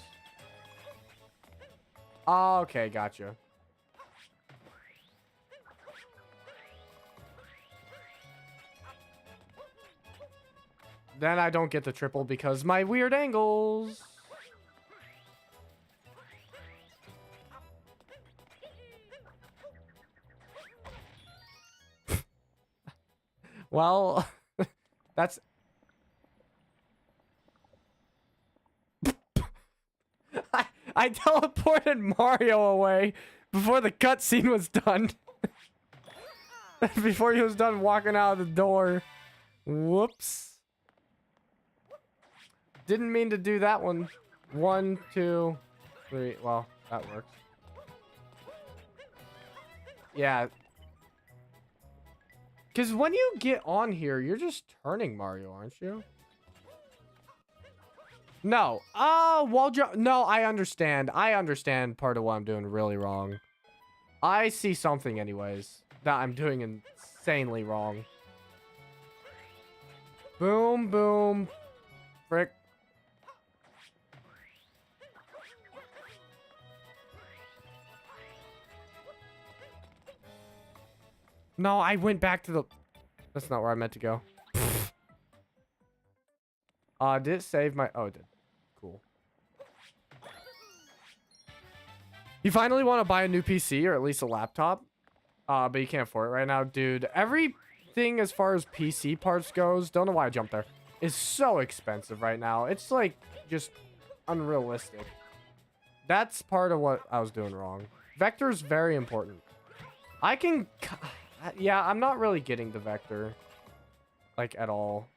Oh, okay, gotcha. Then I don't get the triple because my weird angles. Well, that's... I teleported Mario away before the cutscene was done. Before he was done walking out of the door. Whoops. Didn't mean to do that one. 1, 2, 3. Well, that works. Yeah. Because when you get on here, you're just turning Mario, aren't you? No. Oh, wall jump. No, I understand. I understand part of what I'm doing really wrong. I see something anyways that I'm doing insanely wrong. Boom, boom. Frick. No, I went back to the... That's not where I meant to go. Did it save my... Oh, it did. Cool. You finally want to buy a new PC or at least a laptop? But you can't afford it right now. Dude, everything as far as PC parts goes, don't know why I jumped there, is so expensive right now. It's like just unrealistic. That's part of what I was doing wrong. Vector's very important. I can... Yeah, I'm not really getting the vector. Like, at all.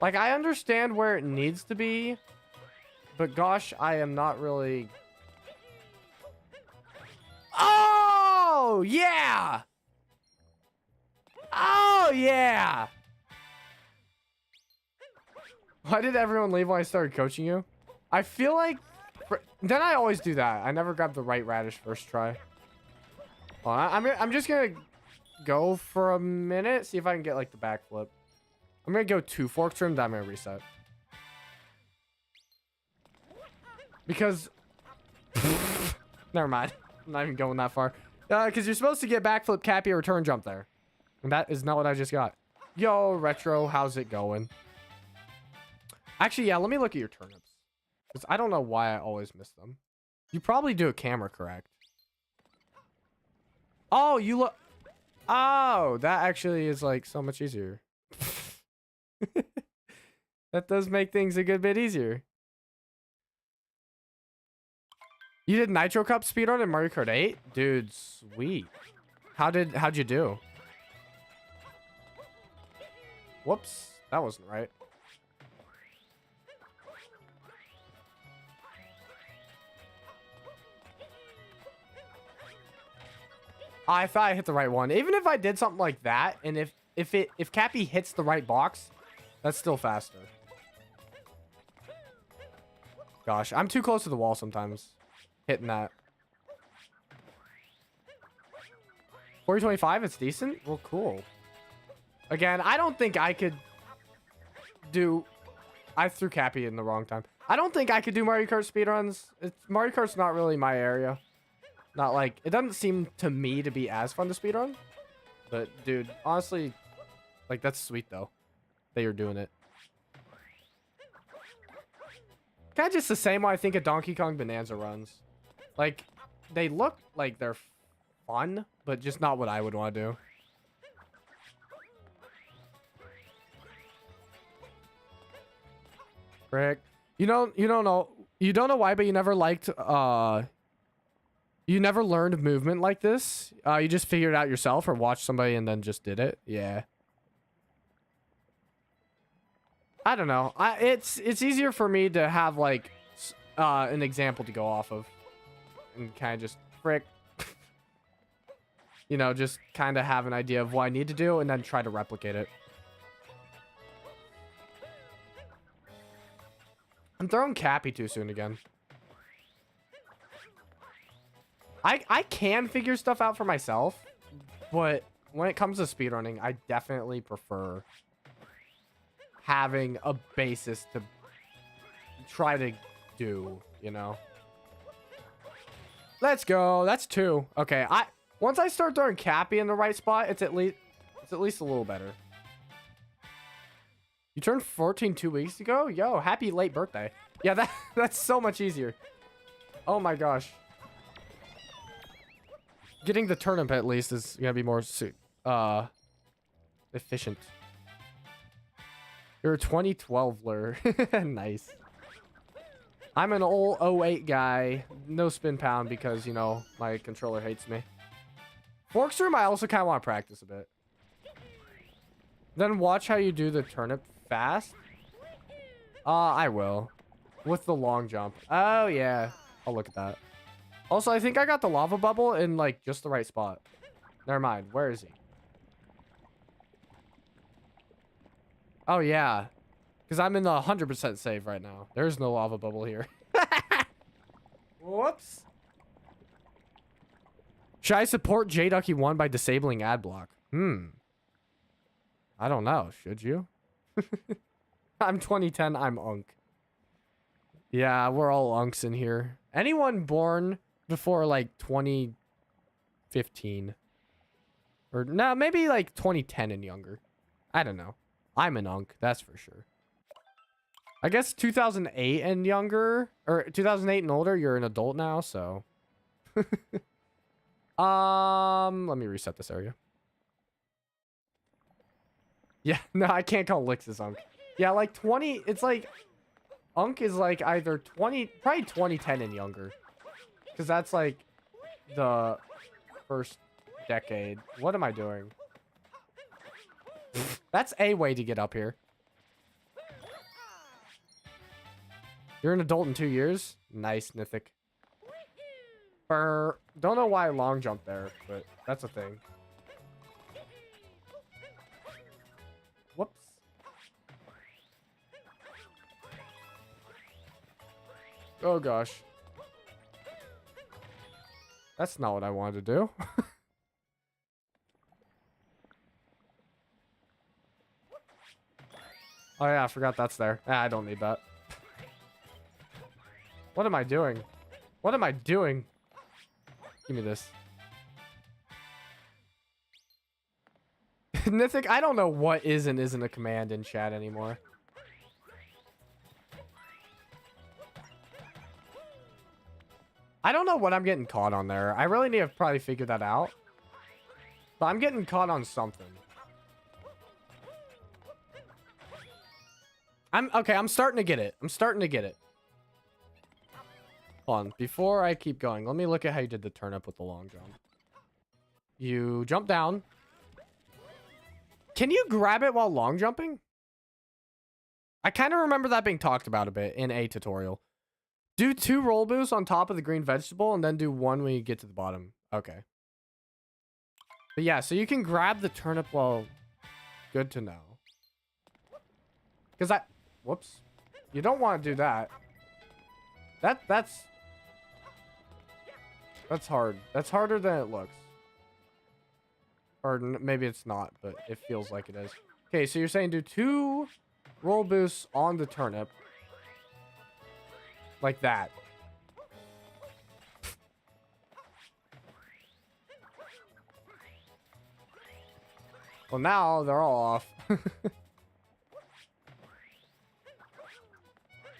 Like, I understand where it needs to be. But gosh, I am not really... Oh, yeah! Oh, yeah! Why did everyone leave when I started coaching you? I feel like... Then I always do that. I never grab the right radish first try. Well, I'm just gonna go for a minute, see if I can get like the backflip. I'm gonna go 2 forks trim, then I'm gonna reset. Because... Never mind. I'm not even going that far. Because you're supposed to get backflip, Cappy, or return jump there. And that is not what I just got. Yo, Retro, how's it going? Actually, yeah, let me look at your turnips. Because I don't know why I always miss them. You probably do a camera correct. Oh, you look... Oh, that actually is like so much easier. That does make things a good bit easier. You did Nitro Cup speedrun in Mario Kart 8? Dude, sweet. How'd you do? Whoops, that wasn't right. I thought I hit the right one. Even if I did something like that, and if Cappy hits the right box, that's still faster. Gosh, I'm too close to the wall sometimes. Hitting that. 425, it's decent? Well, cool. Again, I don't think I could do... I threw Cappy in the wrong time. I don't think I could do Mario Kart speedruns. Mario Kart's not really my area. Not like... It doesn't seem to me to be as fun to speedrun. But, dude, honestly, like, that's sweet, though. That you're doing it. Kind of just the same way I think a Donkey Kong Bonanza runs. Like, they look like they're fun, but just not what I would want to do. Frick. You don't know why, but you never liked, you never learned movement like this? You just figured it out yourself or watched somebody and then just did it? Yeah. I don't know. It's easier for me to have, like, an example to go off of. And kind of just, frick. You know, just kind of have an idea of what I need to do and then try to replicate it. I'm throwing Cappy too soon again. I can figure stuff out for myself, but when it comes to speedrunning, I definitely prefer having a basis to try to do, you know? Let's go. That's 2. Okay, once I start throwing Cappy in the right spot, it's at least a little better. You turned 14 2 weeks ago? Yo, happy late birthday. Yeah, that's so much easier. Oh my gosh. Getting the turnip at least is gonna be more efficient. You're a 2012ler. Nice. I'm an old 08 guy. No spin pound because, you know, my controller hates me. Forks room, I also kind of want to practice a bit. Then watch how you do the turnip fast. I will. With the long jump. Oh, yeah. I'll look at that. Also, I think I got the lava bubble in, like, just the right spot. Never mind. Where is he? Oh, yeah. Because I'm in the 100% save right now. There's no lava bubble here. Whoops. Should I support JDucky1 by disabling ad block? I don't know. Should you? I'm 2010. I'm Unk. Yeah, we're all Unks in here. Anyone born before, like, 2015? Or, no, maybe, like, 2010 and younger. I don't know. I'm an Unk. That's for sure. I guess 2008 and younger, or 2008 and older, you're an adult now, so. Let me reset this area. Yeah, no, I can't call Lixus Unk. Yeah, like 20, it's like, Unk is like either 20, probably 2010 and younger. Because that's like the first decade. What am I doing? That's a way to get up here. You're an adult in 2 years? Nice, Nithic. Don't know why I long jumped there, but that's a thing. Whoops. Oh gosh. That's not what I wanted to do. Oh yeah, I forgot that's there. I don't need that. What am I doing? What am I doing? Give me this. Nithic, I don't know what is and isn't a command in chat anymore. I don't know what I'm getting caught on there. I really need to probably figure that out. But I'm getting caught on something. I'm starting to get it. I'm starting to get it. Hold on. Before I keep going, let me look at how you did the turnip with the long jump. You jump down. Can you grab it while long jumping? I kind of remember that being talked about a bit in a tutorial. Do 2 roll boosts on top of the green vegetable and then do 1 when you get to the bottom. Okay. But yeah, so you can grab the turnip while... Good to know. Because Whoops. You don't want to do that. That's hard. That's harder than it looks. Or maybe it's not, but it feels like it is. Okay, so you're saying do 2 roll boosts on the turnip. Like that. Well, now they're all off.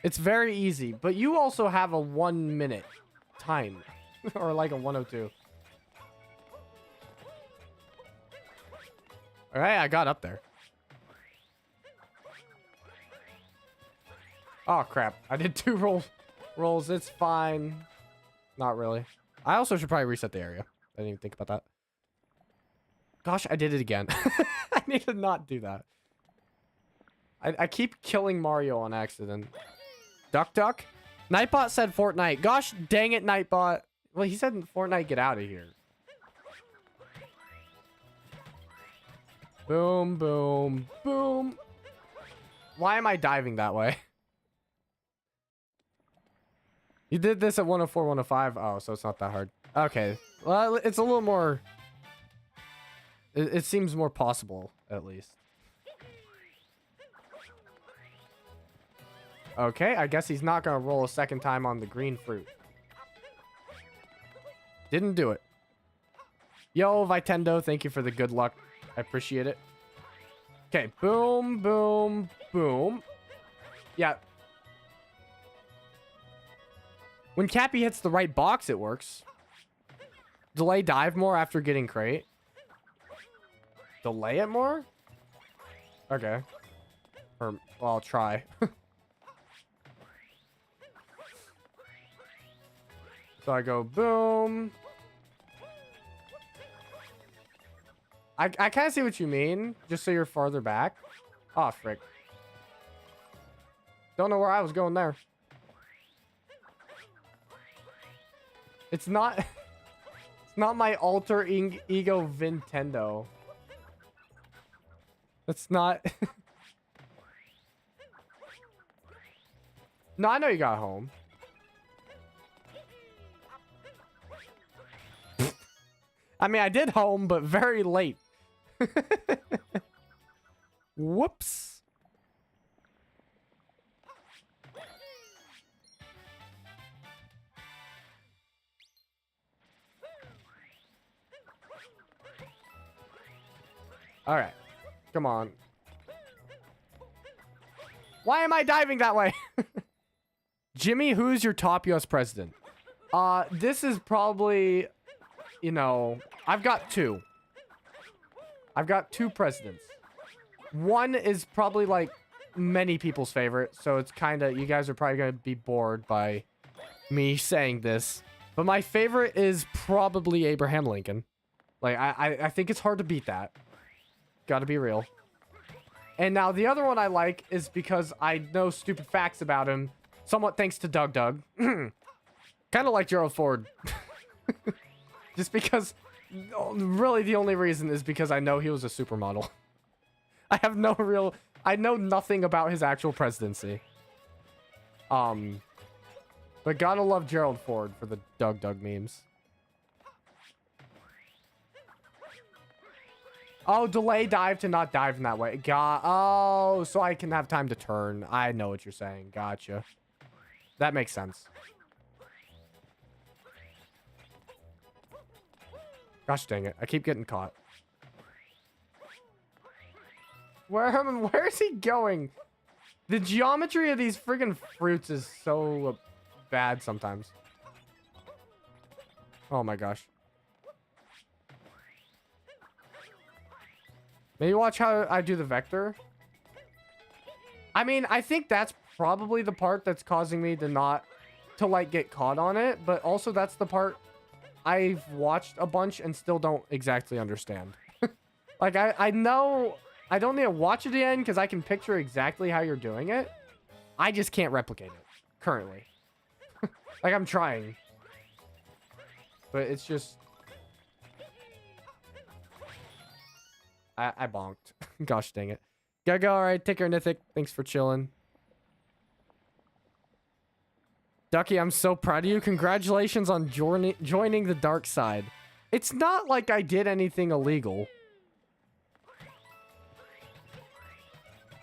It's very easy, but you also have a 1 minute time. Or like a 102. Alright, I got up there. Oh, crap. I did 2 rolls. It's fine. Not really. I also should probably reset the area. I didn't even think about that. Gosh, I did it again. I need to not do that. I keep killing Mario on accident. Duck. Nightbot said Fortnite. Gosh dang it, Nightbot. Well, he said Fortnite, get out of here. Boom, boom, boom. Why am I diving that way? You did this at 104, 105. Oh, so it's not that hard. Okay. Well, it's a little more... It seems more possible, at least. Okay, I guess he's not going to roll a second time on the green fruit. Didn't do it. Yo, Vitendo, thank you for the good luck. I appreciate it. Okay, boom, boom, boom. Yeah. When Cappy hits the right box, it works. Delay dive more after getting crate. Delay it more? Okay. Or, well, I'll try. So I go boom. I kind of see what you mean. Just so you're farther back. Oh, frick. Don't know where I was going there. It's not... It's not my alter ego Nintendo. That's not... No, I know you got home. I mean, I did home, but very late. Whoops. All right. Come on. Why am I diving that way? Jimmy, who's your top US president? This is probably, you know, I've got 2. I've got 2 presidents. One is probably like many people's favorite, so it's kind of, you guys are probably going to be bored by me saying this. But my favorite is probably Abraham Lincoln. Like, I think it's hard to beat that. Gotta be real. And now the other one I like is because I know stupid facts about him, somewhat thanks to Doug. Kind of like Gerald Ford. Just because, really the only reason is because I know he was a supermodel. I have no real, I know nothing about his actual presidency. But gotta love Gerald Ford for the Doug memes. Oh, delay dive to not dive in that way. Oh, so I can have time to turn. I know what you're saying. Gotcha. That makes sense. Gosh dang it. I keep getting caught. Where is he going? The geometry of these friggin' fruits is so bad sometimes. Oh my gosh. Maybe watch how I do the vector. I mean, I think that's probably the part that's causing me to not... to, like, get caught on it. But also, that's the part I've watched a bunch and still don't exactly understand. Like, I know... I don't need to watch it again because I can picture exactly how you're doing it. I just can't replicate it currently. Like, I'm trying. But it's just... I bonked. Gosh dang it. Gotta go. All right. Take care, Nithic. Thanks for chilling. Ducky, I'm so proud of you. Congratulations on joining the dark side. It's not like I did anything illegal.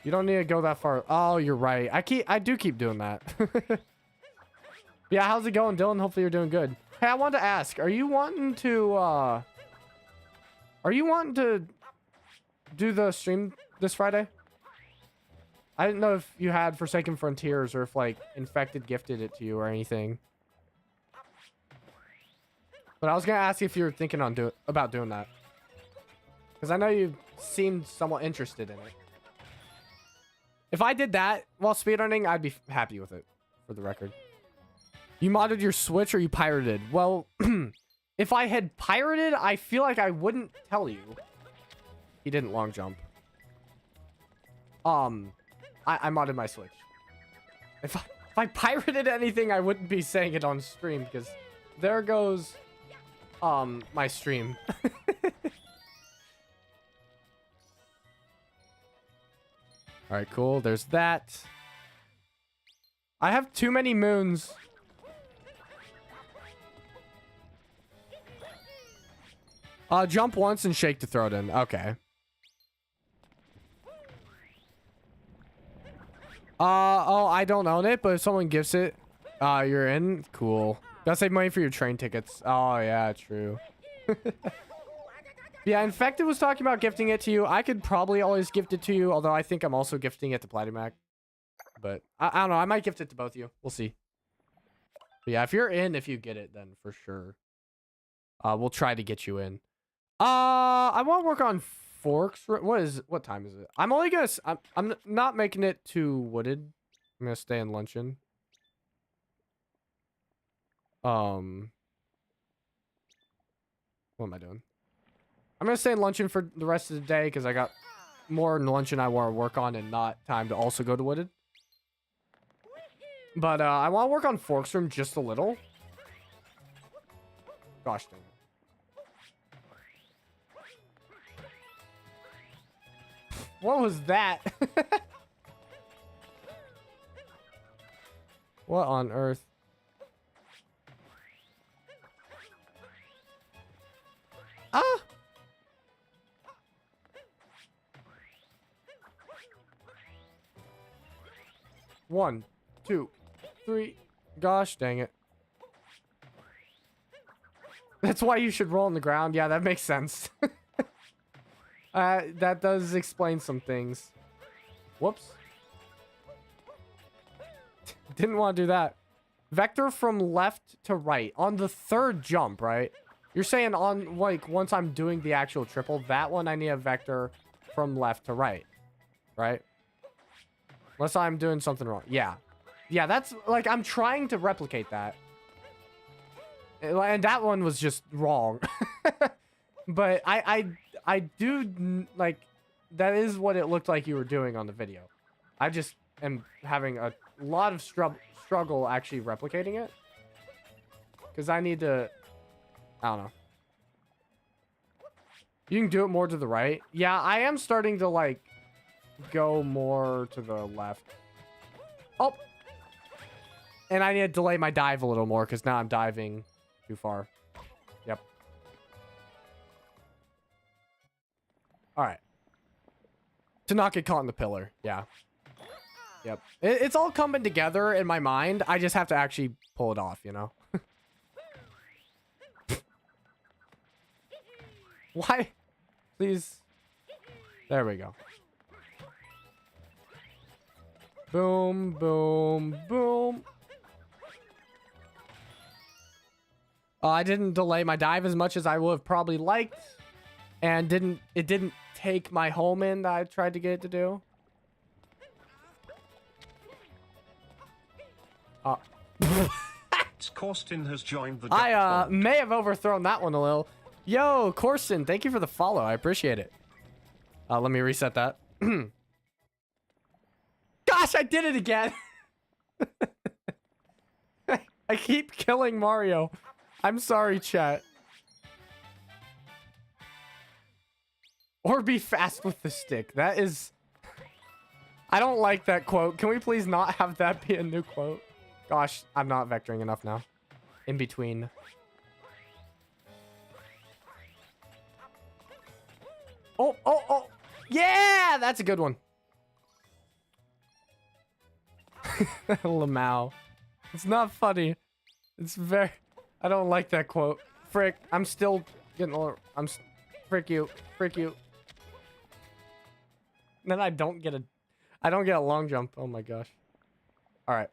You don't need to go that far. Oh, you're right. I do keep doing that. Yeah, how's it going, Dylan? Hopefully you're doing good. Hey, I wanted to ask, are you wanting to do the stream this Friday? I didn't know if you had Forsaken Frontiers or if, like, Infected gifted it to you or anything. But I was going to ask if you were thinking on about doing that. Because I know you seemed somewhat interested in it. If I did that while speedrunning, I'd be happy with it, for the record. You modded your Switch or you pirated? Well, if I had pirated, I feel like I wouldn't tell you. He didn't long jump. I modded my Switch. If I pirated anything, I wouldn't be saying it on stream because there goes my stream. All right, cool. There's that. I have too many moons. Jump once and shake to throw it in. Okay. Oh, I don't own it, but if someone gives it, you're in. Cool. Gotta save money for your train tickets. Oh, yeah, true. Yeah, Infected was talking about gifting it to you. I could probably always gift it to you, although I think I'm also gifting it to Platimac. But I don't know. I might gift it to both of you. We'll see. But yeah, if you're in, if you get it, then for sure. We'll try to get you in. I want to work on forks. What time is it? I'm only gonna. I'm not making it too wooded. I'm gonna stay in luncheon. What am I doing? I'm gonna stay in luncheon for the rest of the day because I got more in luncheon I want to work on and not time to also go to wooded. But I want to work on forks room just a little. Gosh dang it. What was that? What on earth? Ah! 1, 2, 3. Gosh dang it. That's why you should roll on the ground. Yeah, that makes sense. That does explain some things. Whoops. Didn't want to do that. Vector from left to right on the third jump, right? You're saying on, like, once I'm doing the actual triple, that one I need a vector from left to right, right? Unless I'm doing something wrong. Yeah. Yeah, that's, like, I'm trying to replicate that. And that one was just wrong. But I do, like, that is what it looked like you were doing on the video. I just am having a lot of struggle actually replicating it. Because I need to, I don't know. You can do it more to the right. Yeah, I am starting to, like, go more to the left. Oh! And I need to delay my dive a little more because now I'm diving too far. Yep. Alright. To not get caught in the pillar. Yeah. Yep. It's all coming together in my mind. I just have to actually pull it off, you know? Why? Please. There we go. Boom, boom, boom. I didn't delay my dive as much as I would have probably liked. And it didn't take my home in that I tried to get it to do. Corsten has joined the I may have overthrown that one a little. Yo, Corsten, thank you for the follow. I appreciate it. Let me reset that. Gosh, I did it again. I keep killing Mario. I'm sorry, chat. Or be fast with the stick. That is... I don't like that quote. Can we please not have that be a new quote? Gosh, I'm not vectoring enough now. In between. Oh, oh, oh. Yeah, that's a good one. Lamau. It's not funny. It's very... I don't like that quote. Frick, I'm still getting a little... Frick you. Frick you. Then I don't get a long jump. Oh my gosh. All right.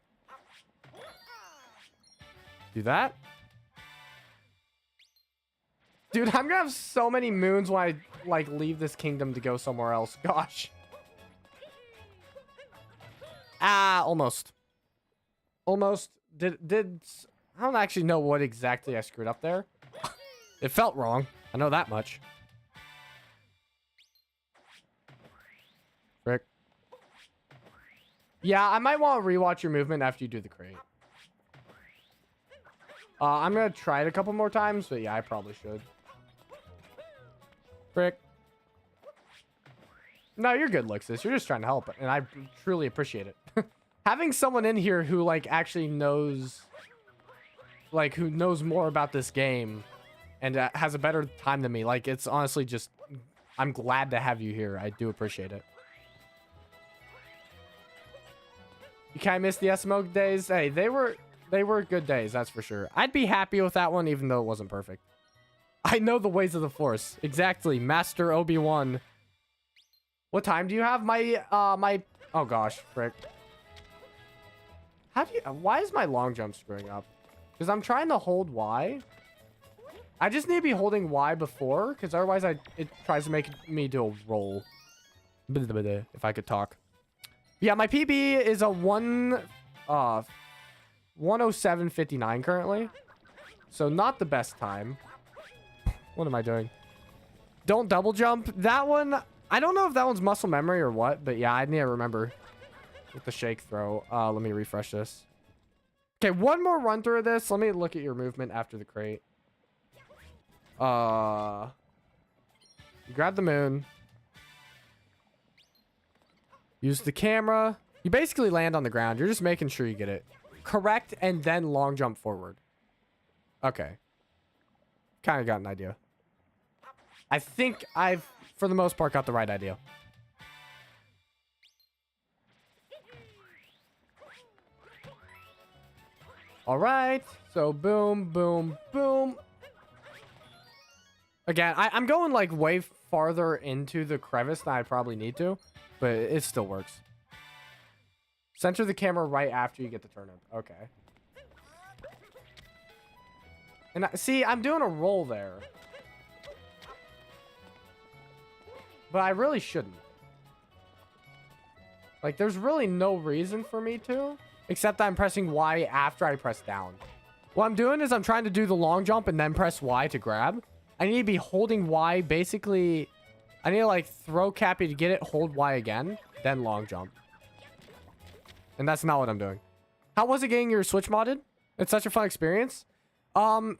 Do that. Dude, I'm gonna have so many moons when I, like, leave this kingdom to go somewhere else. Gosh. Ah, almost. Almost. Did... I don't actually know what exactly I screwed up there. It felt wrong. I know that much. Frick. Yeah, I might want to rewatch your movement after you do the crate. I'm gonna try it a couple more times, but yeah, I probably should. Frick. No, you're good, Lixus. You're just trying to help, and I truly appreciate it. Having someone in here who, like, actually knows... Like, who knows more about this game and has a better time than me. Like, it's honestly just... I'm glad to have you here. I do appreciate it. You kind of miss the SMO days? Hey, they were good days, that's for sure. I'd be happy with that one, even though it wasn't perfect. I know the ways of the Force. Exactly. Master Obi-Wan. What time do you have? My... Oh, gosh. Frick. How do you... Why is my long jump screwing up? Because I'm trying to hold Y. I just need to be holding Y before, because otherwise it tries to make me do a roll. If I could talk. Yeah, my PB is a 107.59 currently. So not the best time. What am I doing? Don't double jump. That one, I don't know if that one's muscle memory or what, but yeah, I need to remember with the shake throw. Let me refresh this. Okay, one more run through of this. Let me look at your movement after the crate. You grab the moon. Use the camera. You basically land on the ground. You're just making sure you get it correct and then long jump forward. Okay. Kind of got an idea. I think I've, for the most part, got the right idea. All right. So boom, boom, boom. Again, I'm going like way farther into the crevice than I probably need to, but it still works. Center the camera right after you get the turnip. Okay. And see, I'm doing a roll there. But I really shouldn't. Like, there's really no reason for me to. Except I'm pressing Y after I press down. What I'm doing is I'm trying to do the long jump and then press Y to grab. I need to be holding Y basically. I need to like throw Cappy to get it, hold Y again, then long jump. And that's not what I'm doing. How was it getting your Switch modded? It's such a fun experience. Doing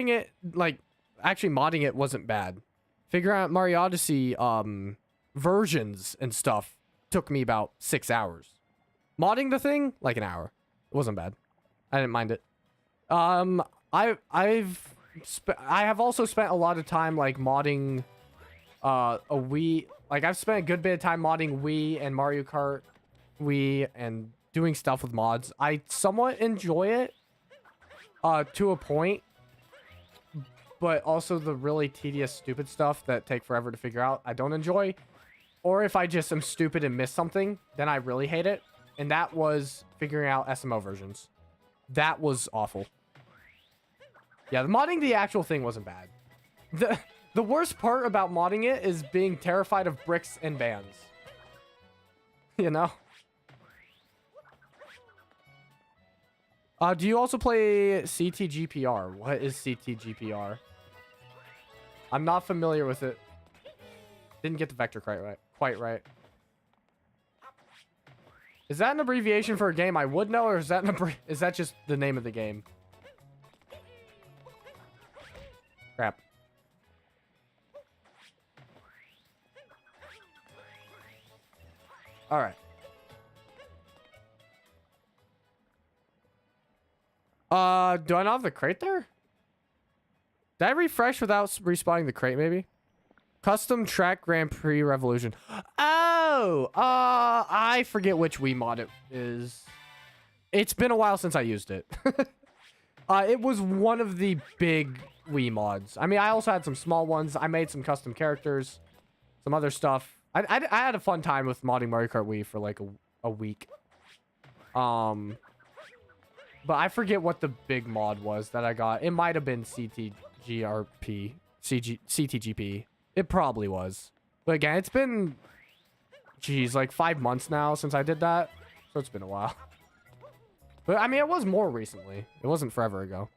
it like actually modding it wasn't bad. Figuring out Mario Odyssey versions and stuff took me about 6 hours. Modding the thing, like an hour. It wasn't bad. I didn't mind it. I have also spent a lot of time like modding a Wii. Like I've spent a good bit of time modding Wii and Mario Kart Wii and doing stuff with mods. I somewhat enjoy it to a point, but also the really tedious, stupid stuff that take forever to figure out, I don't enjoy. Or if I just am stupid and miss something, then I really hate it. And that was figuring out SMO versions. That was awful. Yeah, the modding the actual thing wasn't bad. The worst part about modding it is being terrified of bricks and bands. You know? Do you also play CTGPR? What is CTGPR? I'm not familiar with it. Didn't get the vector quite right. Is that an abbreviation for a game I would know, or is that is that just the name of the game? Crap. All right. Do I not have the crate there? Did I refresh without respawning the crate, maybe? Custom track Grand Prix Revolution. Oh! I forget which Wii mod it is. It's been a while since I used it. It was one of the big Wii mods. I mean, I also had some small ones. I made some custom characters. Some other stuff. I had a fun time with modding Mario Kart Wii for like a week. But I forget what the big mod was that I got. It might have been CTGP. It probably was. But again, it's been, geez, like 5 months now since I did that. So it's been a while. But I mean, it was more recently. It wasn't forever ago.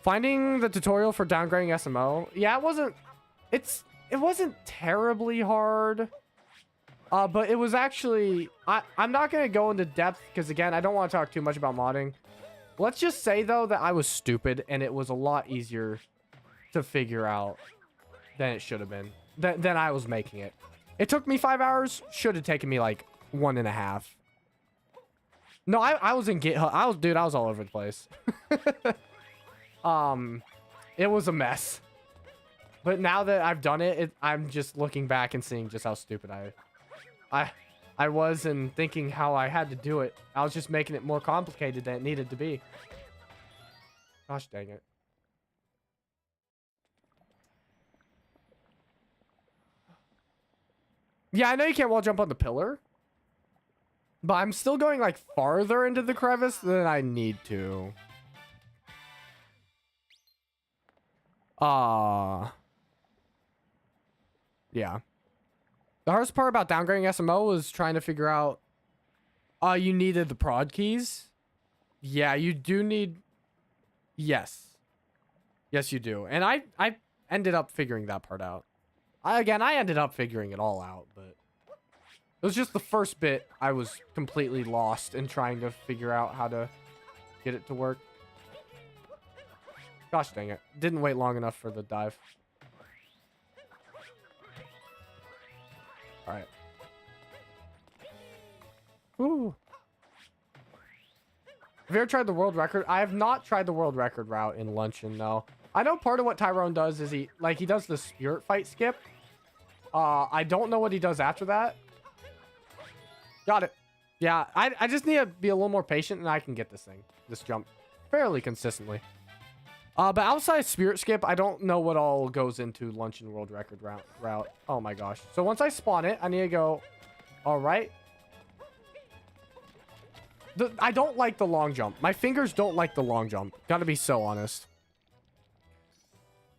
Finding the tutorial for downgrading SMO. Yeah, it wasn't terribly hard. But it was actually, I'm not going to go into depth because, again, I don't want to talk too much about modding. Let's just say, though, that I was stupid and it was a lot easier to figure out than it should have been. Than I was making it. It took me 5 hours. Should have taken me, like, 1.5. No, I was in GitHub. Dude, I was all over the place. It was a mess. But now that I've done it, I'm just looking back and seeing just how stupid I was and thinking how I had to do it. I was just making it more complicated than it needed to be. Gosh dang it. Yeah, I know you can't wall jump on the pillar. But I'm still going like farther into the crevice than I need to. Yeah. The hardest part about downgrading SMO was trying to figure out, you needed the prod keys. Yeah, you do need, yes. Yes, you do. And I ended up figuring that part out. I ended up figuring it all out, but it was just the first bit I was completely lost in trying to figure out how to get it to work. Gosh dang it. Didn't wait long enough for the dive. Alright. Woo. Have you ever tried the world record? I have not tried the world record route in Luncheon, no. I know part of what Tyrone does is he does the spirit fight skip. I don't know what he does after that. Got it. Yeah, I just need to be a little more patient and I can get this jump fairly consistently. But outside spirit skip, I don't know what all goes into Luncheon world record route. Oh my gosh. So once I spawn it, I need to go, all right. I don't like the long jump. My fingers don't like the long jump. Gotta be so honest.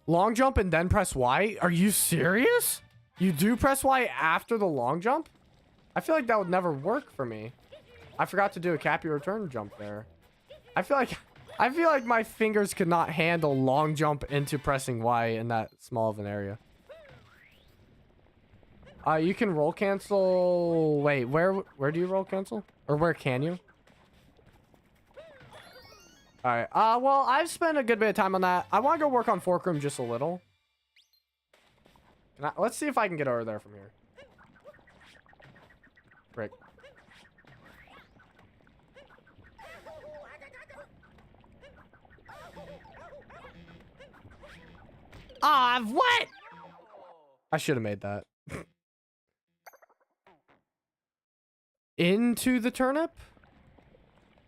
Long jump and then press Y? Are you serious? You do press Y after the long jump? I feel like that would never work for me. I forgot to do a Cappy return jump there. I feel like my fingers could not handle long jump into pressing Y in that small of an area. You can roll cancel. Wait, where do you roll cancel? Or where can you? Alright, well, I've spent a good bit of time on that. I want to go work on Fork Room just a little. Let's see if I can get over there from here. Frick. What? I should have made that. Into the turnip?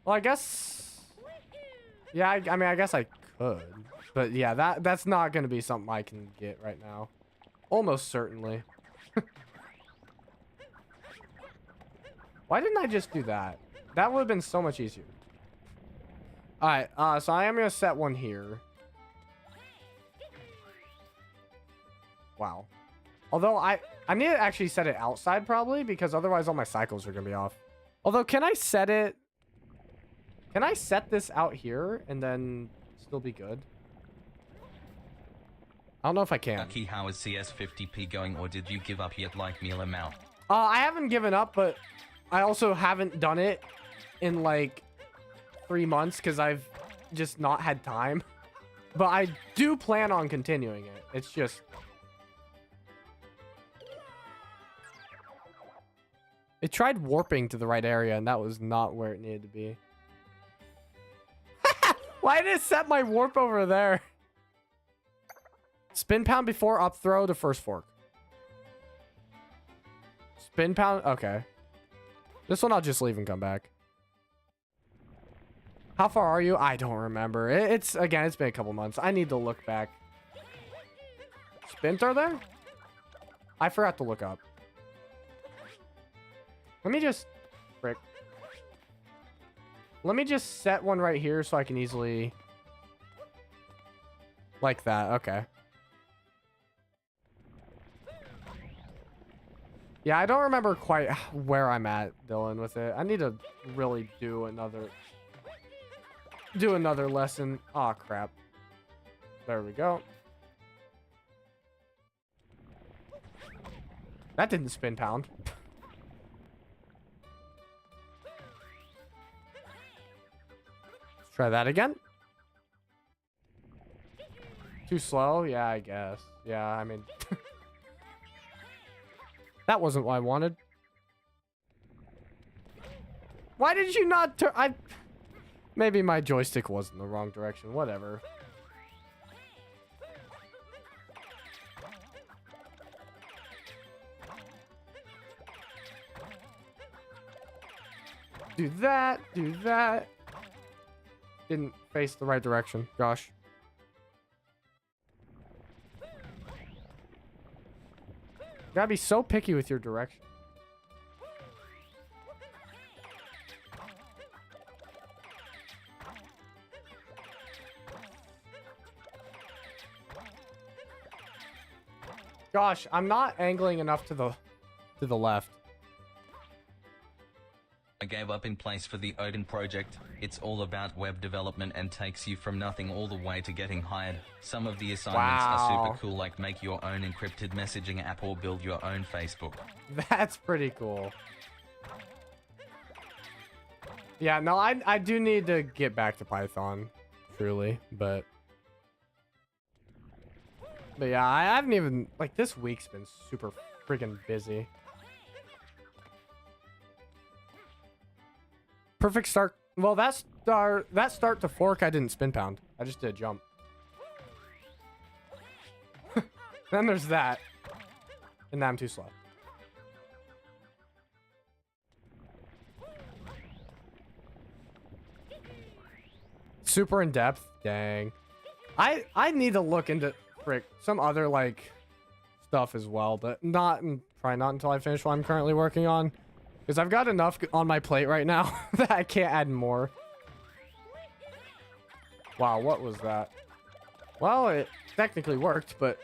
Well, I guess... Yeah, I mean, I guess I could. But yeah, that's not going to be something I can get right now. Almost certainly. Why didn't I just do that? That would have been so much easier. Alright, so I am going to set one here. Wow. Although I need to actually set it outside probably, because otherwise all my cycles are gonna be off. Although, can I set it? Can I set this out here and then still be good? I don't know if I can. Ducky, how is CS50p going, or did you give up yet like meal amount? I haven't given up, but I also haven't done it in like 3 months because I've just not had time. But I do plan on continuing it. It's just... It tried warping to the right area, and that was not where it needed to be. Why did it set my warp over there? Spin pound before up throw to first fork. Spin pound? Okay. This one I'll just leave and come back. How far are you? I don't remember. Again, it's been a couple months. I need to look back. Spin throw there? I forgot to look up. Let me just... Frick. Let me just set one right here so I can easily... Like that. Okay. Yeah, I don't remember quite where I'm at, Dylan, with it. I need to really do another lesson. Aw, crap. There we go. That didn't spin pound. Let's try that again. Too slow? Yeah, I guess. Yeah, I mean... That wasn't what I wanted. Why did you not turn... Maybe my joystick was in the wrong direction. Whatever. Do that. Do that. Didn't face the right direction. Gosh. You gotta be so picky with your direction. Gosh, I'm not angling enough to the left. I gave up in place for the Odin project. It's all about web development and takes you from nothing all the way to getting hired. Some of the assignments are super cool, like make your own encrypted messaging app or build your own Facebook. That's pretty cool. Yeah, no, I do need to get back to Python, truly, but yeah, I haven't even, like, this week's been super freaking busy. Perfect start. Well, that start to fork, I didn't spin pound. I just did a jump. Then there's that. And now I'm too slow. Super in depth. Dang. I need to look into some other like stuff as well, but probably not until I finish what I'm currently working on. Because I've got enough on my plate right now that I can't add more. Wow, what was that? Well, it technically worked, but...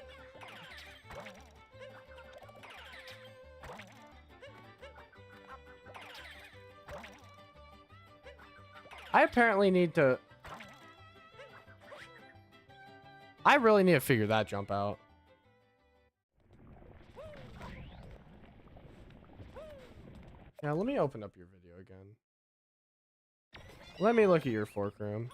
I apparently need to... I really need to figure that jump out. Yeah, let me open up your video again. Let me look at your fork room.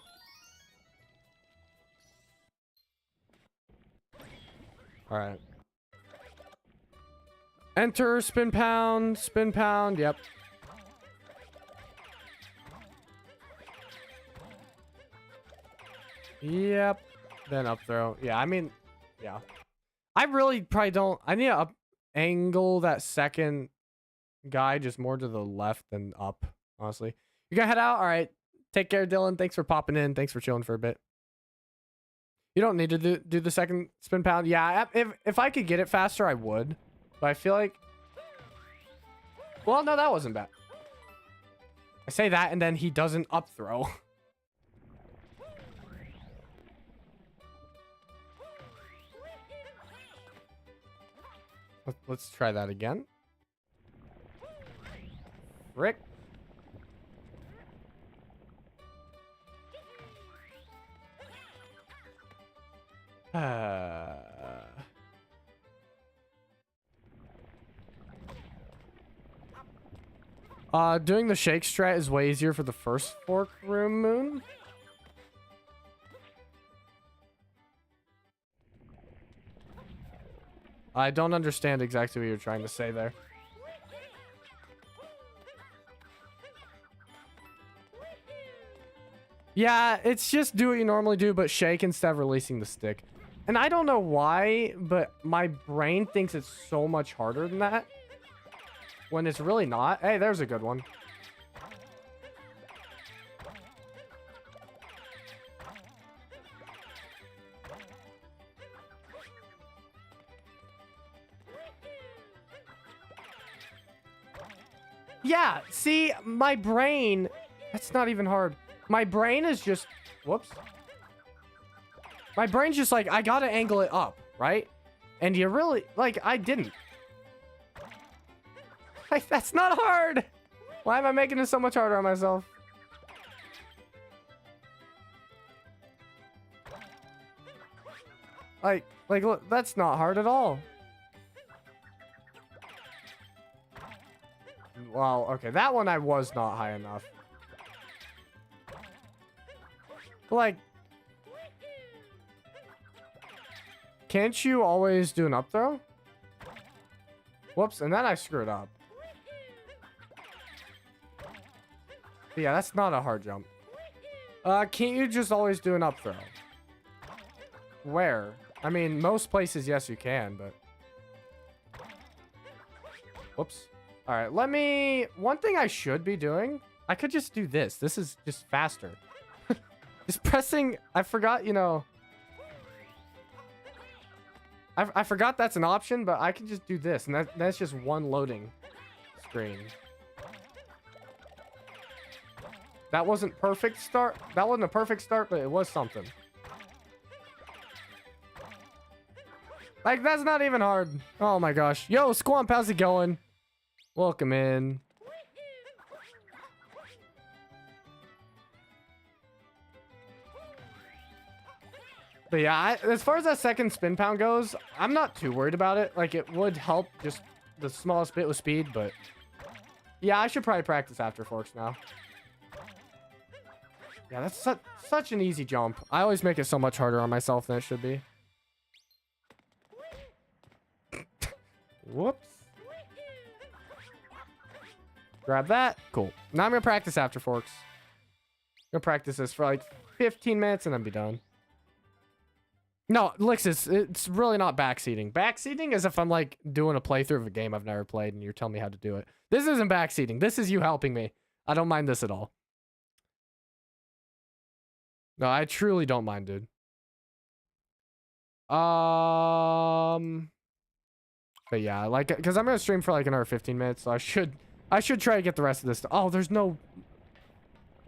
Alright. Enter, spin pound, yep. Yep. Then up throw. Yeah, I mean, yeah. I really probably don't... I need to up angle that second guy just more to the left than up, honestly. You gotta head out? Alright. Take care, Dylan. Thanks for popping in. Thanks for chilling for a bit. You don't need to do the second spin pound. Yeah, if I could get it faster, I would. But I feel like... Well, no, that wasn't bad. I say that, and then he doesn't up throw. Let's try that again. Rick. Doing the shake strat is way easier for the first fork room moon. I don't understand exactly what you're trying to say there. Yeah, it's just do what you normally do, but shake instead of releasing the stick. And I don't know why, but my brain thinks it's so much harder than that. When it's really not. Hey, there's a good one. Yeah, see, my brain... That's not even hard. My brain is just... Whoops. My brain's just like, I gotta angle it up, right? And you really... Like, I didn't. Like, that's not hard. Why am I making it so much harder on myself? Like, look, that's not hard at all. Well, okay, that one I was not high enough. Like, can't you always do an up throw? Whoops, and then I screwed up. But yeah, that's not a hard jump. Can't you just always do an up throw? Where? I mean, most places, yes, you can, but... Whoops. Alright, let me... One thing I should be doing... I could just do this. This is just faster. Just pressing... I forgot, you know... I forgot that's an option, but I can just do this. And that's just one loading screen. That wasn't perfect start. That wasn't a perfect start, but it was something. Like, that's not even hard. Oh my gosh. Yo, Squamp, how's it going? Welcome in. But yeah, as far as that second spin pound goes, I'm not too worried about it. Like, it would help just the smallest bit with speed, but... Yeah, I should probably practice after forks now. Yeah, that's such an easy jump. I always make it so much harder on myself than it should be. Whoops. Grab that. Cool. Now I'm going to practice after forks. I'm going to practice this for like 15 minutes and then be done. No, Lixus, it's really not backseating. Backseating is if I'm like doing a playthrough of a game I've never played and you're telling me how to do it. This isn't backseating. This is you helping me. I don't mind this at all. No, I truly don't mind, dude. But yeah, like, because I'm gonna stream for like another 15 minutes, so I should try to get the rest of this. Oh, there's no...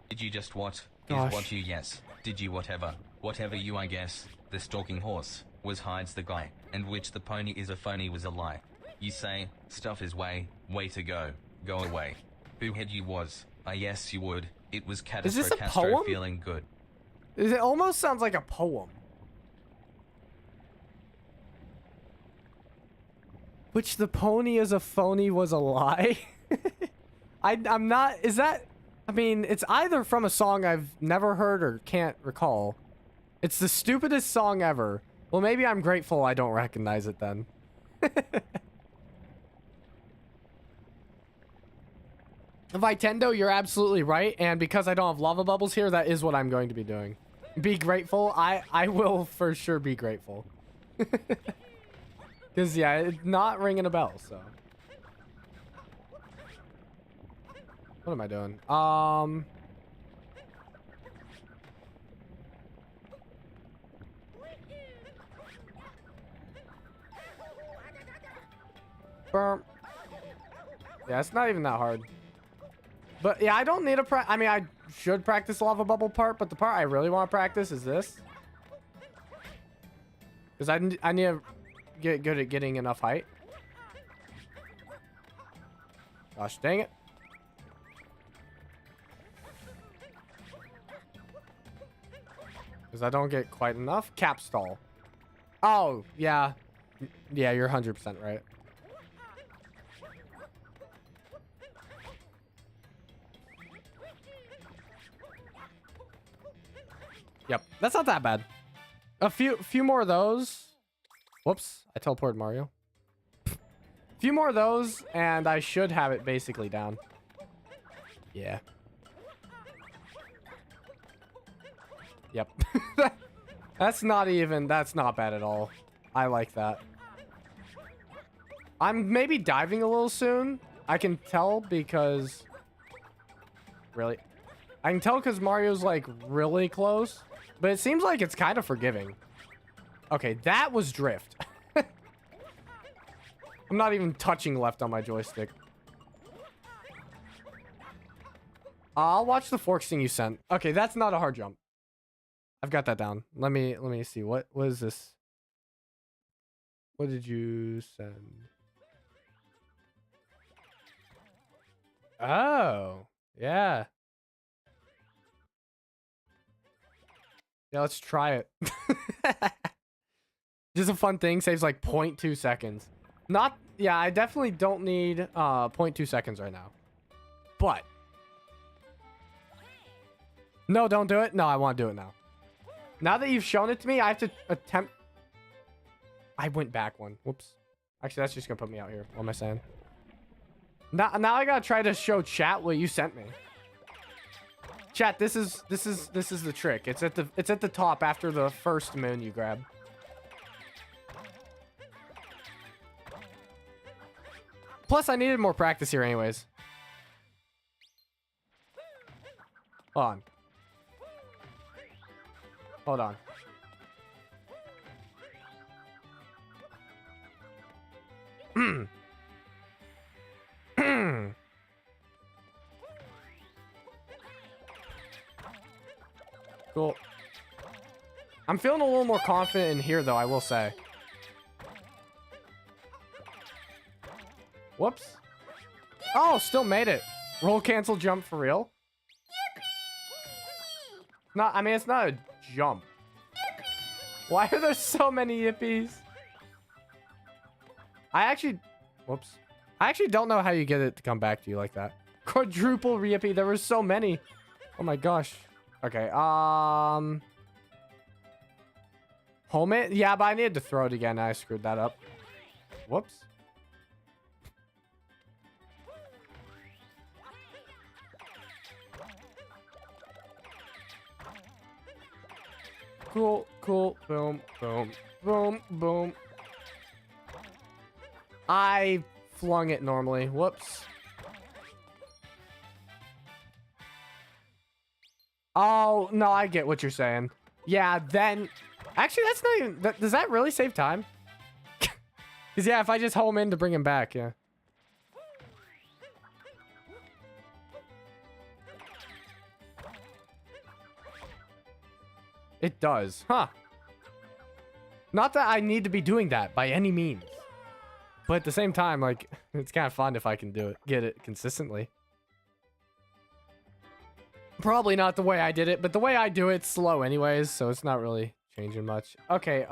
Did you just what? Gosh. Is what you yes? Did you whatever? Whatever you I guess. The stalking horse was hides the guy, and which the pony is a phony was a lie. You say, stuff is way to go. Go away. Who had you was? I yes you would. It was Is this a Castro poem? feeling good. It almost sounds like a poem. Which the pony is a phony was a lie? I'm not... Is that... I mean, it's either from a song I've never heard or can't recall. It's the stupidest song ever. Well, maybe I'm grateful I don't recognize it then. Vitendo, you're absolutely right. And because I don't have lava bubbles here, that is what I'm going to be doing. Be grateful. I will for sure be grateful. Because, yeah, it's not ringing a bell, so. What am I doing? Burp. Yeah, it's not even that hard. But, yeah, I don't need a I mean, I should practice lava bubble part, but the part I really want to practice is this. Because I need to get good at getting enough height. Gosh dang it. Because I don't get quite enough. Cap stall. Oh, yeah. Yeah, you're 100% right. Yep, that's not that bad. A few more of those. Whoops, I teleported Mario. A few more of those, and I should have it basically down. Yeah. Yep. That's not bad at all. I like that. I'm maybe diving a little soon. I can tell because... Really? I can tell because Mario's like really close. But it seems like it's kind of forgiving. Okay, that was drift. I'm not even touching left on my joystick. I'll watch the forks thing you sent. Okay, that's not a hard jump. I've got that down. Let me see. What is this? What did you send? Oh, yeah. Yeah, let's try it. Just a fun thing. Saves like 0.2 seconds. Not, yeah, I definitely don't need 0.2 seconds right now. But. No, don't do it. No, I want to do it now. Now that you've shown it to me, I have to attempt. I went back one. Whoops. Actually, that's just going to put me out here. What am I saying? Now I got to try to show chat what you sent me. Chat, this is the trick. It's at the top after the first moon you grab. Plus, I needed more practice here anyways. Hold on. Hold on. Cool. I'm feeling a little more confident in here, though, I will say. Whoops. Oh, still made it. Roll, cancel, jump for real? No, I mean, it's not a jump. Why are there so many yippies? Whoops. I actually don't know how you get it to come back to you like that. Quadruple yippie. There were so many. Oh my gosh. Okay, home it? Yeah, but I needed to throw it again. I screwed that up. Whoops. Cool, cool. Boom, boom, boom, boom. I flung it normally. Whoops. Oh, no, I get what you're saying. Yeah, then... Actually, that's not even... Does that really save time? Because, yeah, if I just home in to bring him back, yeah. It does. Huh. Not that I need to be doing that by any means. But at the same time, like, it's kind of fun if I can do it. Get it consistently. Probably not the way I did it, but the way I do it's slow anyways, so it's not really changing much. Okay,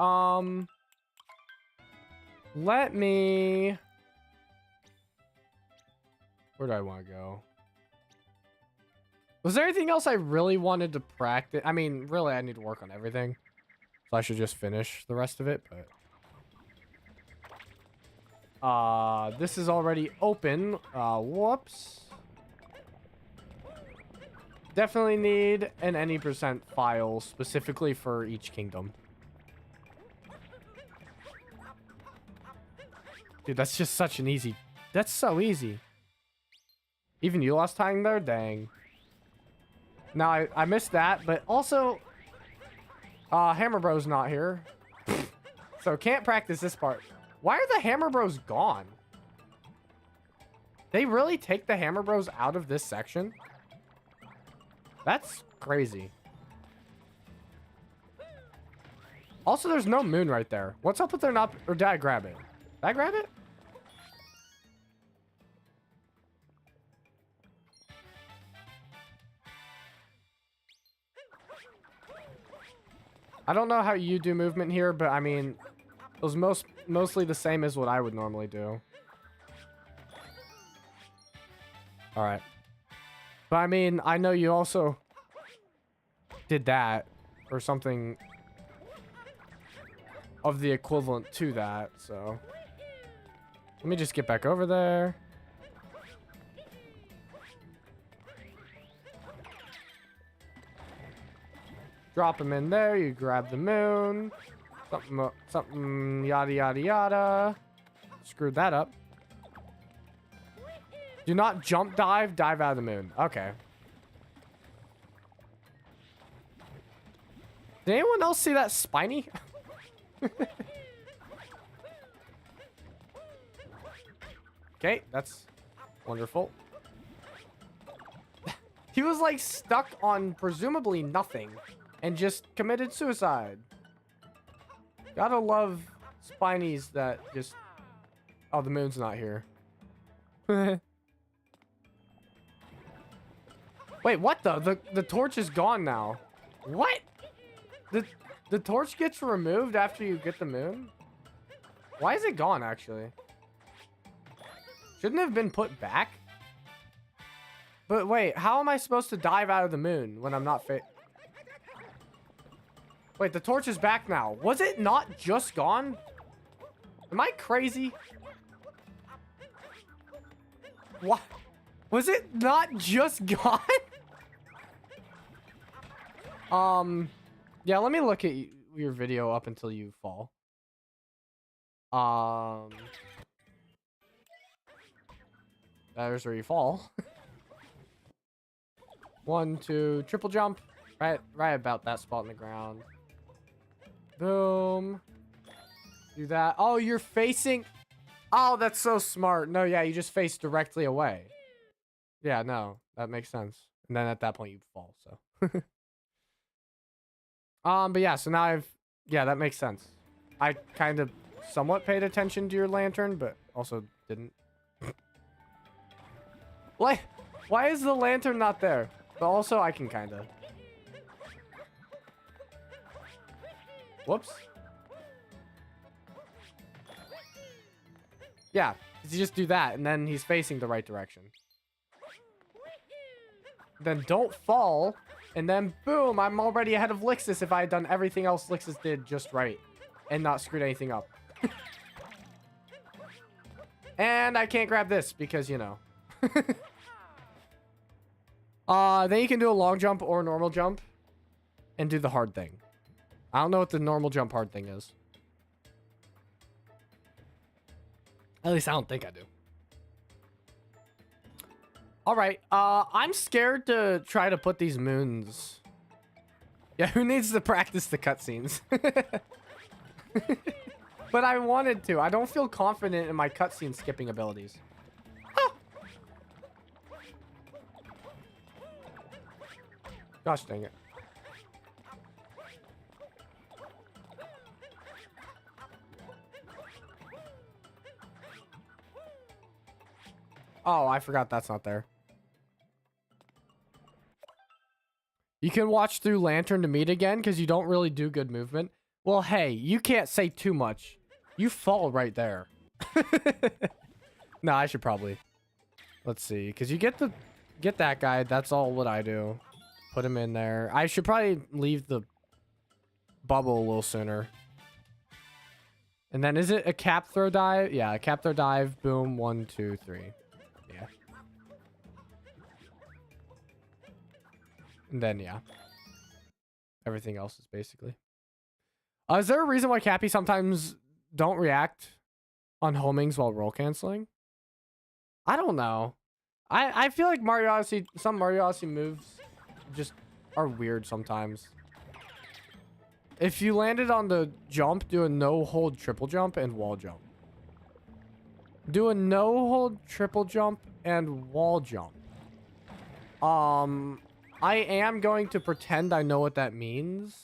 let me... Where do I want to go? Was there anything else I really wanted to practice? I mean, really, I need to work on everything. So I should just finish the rest of it, but... this is already open. Whoops. Definitely need an any % file specifically for each kingdom. Dude, that's just such an easy... That's so easy. Even you lost time there? Dang. Now, I missed that, but also... Hammer Bros not here. So can't practice this part. Why are the Hammer Bros gone? They really take the Hammer Bros out of this section? That's crazy. Also, there's no moon right there. What's up with there not... Or did I grab it? Did I grab it? I don't know how you do movement here, but I mean, it was mostly the same as what I would normally do. All right. But I mean, I know you also did that or something of the equivalent to that, so let me just get back over there. Drop him in there, you grab the moon. Something yada yada yada. Screwed that up. Do not jump dive out of the moon. Okay. Did anyone else see that spiny? Okay, that's wonderful. He was like stuck on presumably nothing and just committed suicide. Gotta love spinies that just... Oh, the moon's not here. Wait, what the torch is gone now. What? The torch gets removed after you get the moon? Why is it gone, actually? Shouldn't it have been put back? But wait, how am I supposed to dive out of the moon when I'm not fit? Wait, the torch is back now. Was it not just gone? Am I crazy? What? Was it not just gone? Yeah, let me look at your video up until you fall. There's where you fall. 1, 2, triple jump. Right about that spot in the ground. Boom. Do that. Oh, you're facing... Oh, that's so smart. No, yeah, you just face directly away. Yeah, no, that makes sense. And then at that point you fall, so. But yeah, so now yeah, that makes sense. I kind of somewhat paid attention to your lantern, but also didn't. Why is the lantern not there? But also I can kind of. Whoops. Yeah, you just do that, and then he's facing the right direction. Then don't fall, and then boom, I'm already ahead of Lixus if I had done everything else Lixus did just right and not screwed anything up. And I can't grab this because, you know. Then you can do a long jump or a normal jump and do the hard thing. I don't know what the normal jump hard thing is. At least I don't think I do. All right, I'm scared to try to put these moons. Yeah, who needs to practice the cutscenes? But I wanted to. I don't feel confident in my cutscene skipping abilities. Ah! Gosh dang it. Oh, I forgot that's not there. You can watch through Lantern to meet again because you don't really do good movement. Well, hey, you can't say too much. You fall right there. No, I should probably. Let's see, because you get that guy. That's all what I do. Put him in there. I should probably leave the bubble a little sooner. And then is it a cap throw dive? Yeah, a cap throw dive. Boom. 1, 2, 3. Yeah. And then, yeah. Everything else is basically. Is there a reason why Cappy sometimes don't react on homings while roll canceling? I don't know. I feel like Mario Odyssey, some Mario Odyssey moves just are weird sometimes. If you landed on the jump, do a no-hold triple jump and wall jump. Do a no-hold triple jump and wall jump. I am going to pretend I know what that means.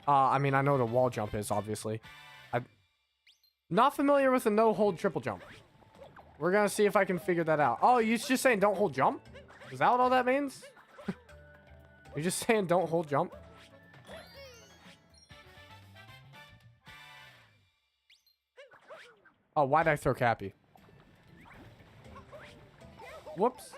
I mean, I know what a wall jump is, obviously. I'm not familiar with a no-hold triple jump. We're gonna see if I can figure that out. Oh, you're just saying don't hold jump? Is that what all that means? You're just saying don't hold jump? Oh, why'd I throw Cappy? Whoops.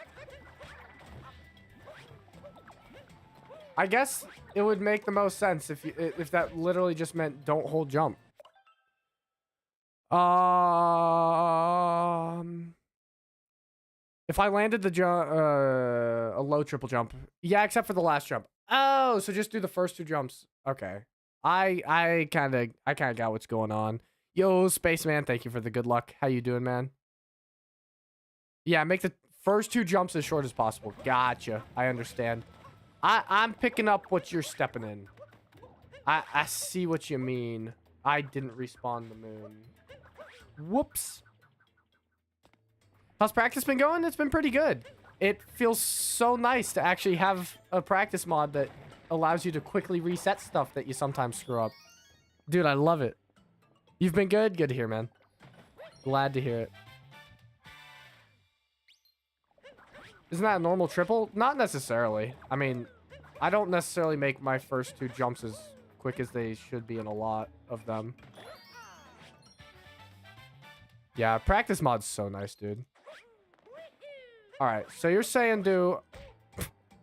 I guess it would make the most sense if that literally just meant don't hold jump. If I landed the jump, a low triple jump. Yeah, except for the last jump. Oh, so just do the first 2 jumps. Okay. I kind of got what's going on. Yo, Spaceman, thank you for the good luck. How you doing, man? Yeah, make the first 2 jumps as short as possible. Gotcha. I understand. I'm picking up what you're stepping in. I see what you mean. I didn't respawn the moon. Whoops. How's practice been going? It's been pretty good. It feels so nice to actually have a practice mod that allows you to quickly reset stuff that you sometimes screw up. Dude, I love it. You've been good? Good to hear, man. Glad to hear it. Isn't that a normal triple? Not necessarily. I mean, I don't necessarily make my first 2 jumps as quick as they should be in a lot of them. Yeah, practice mod's so nice, dude. Alright, so you're saying do...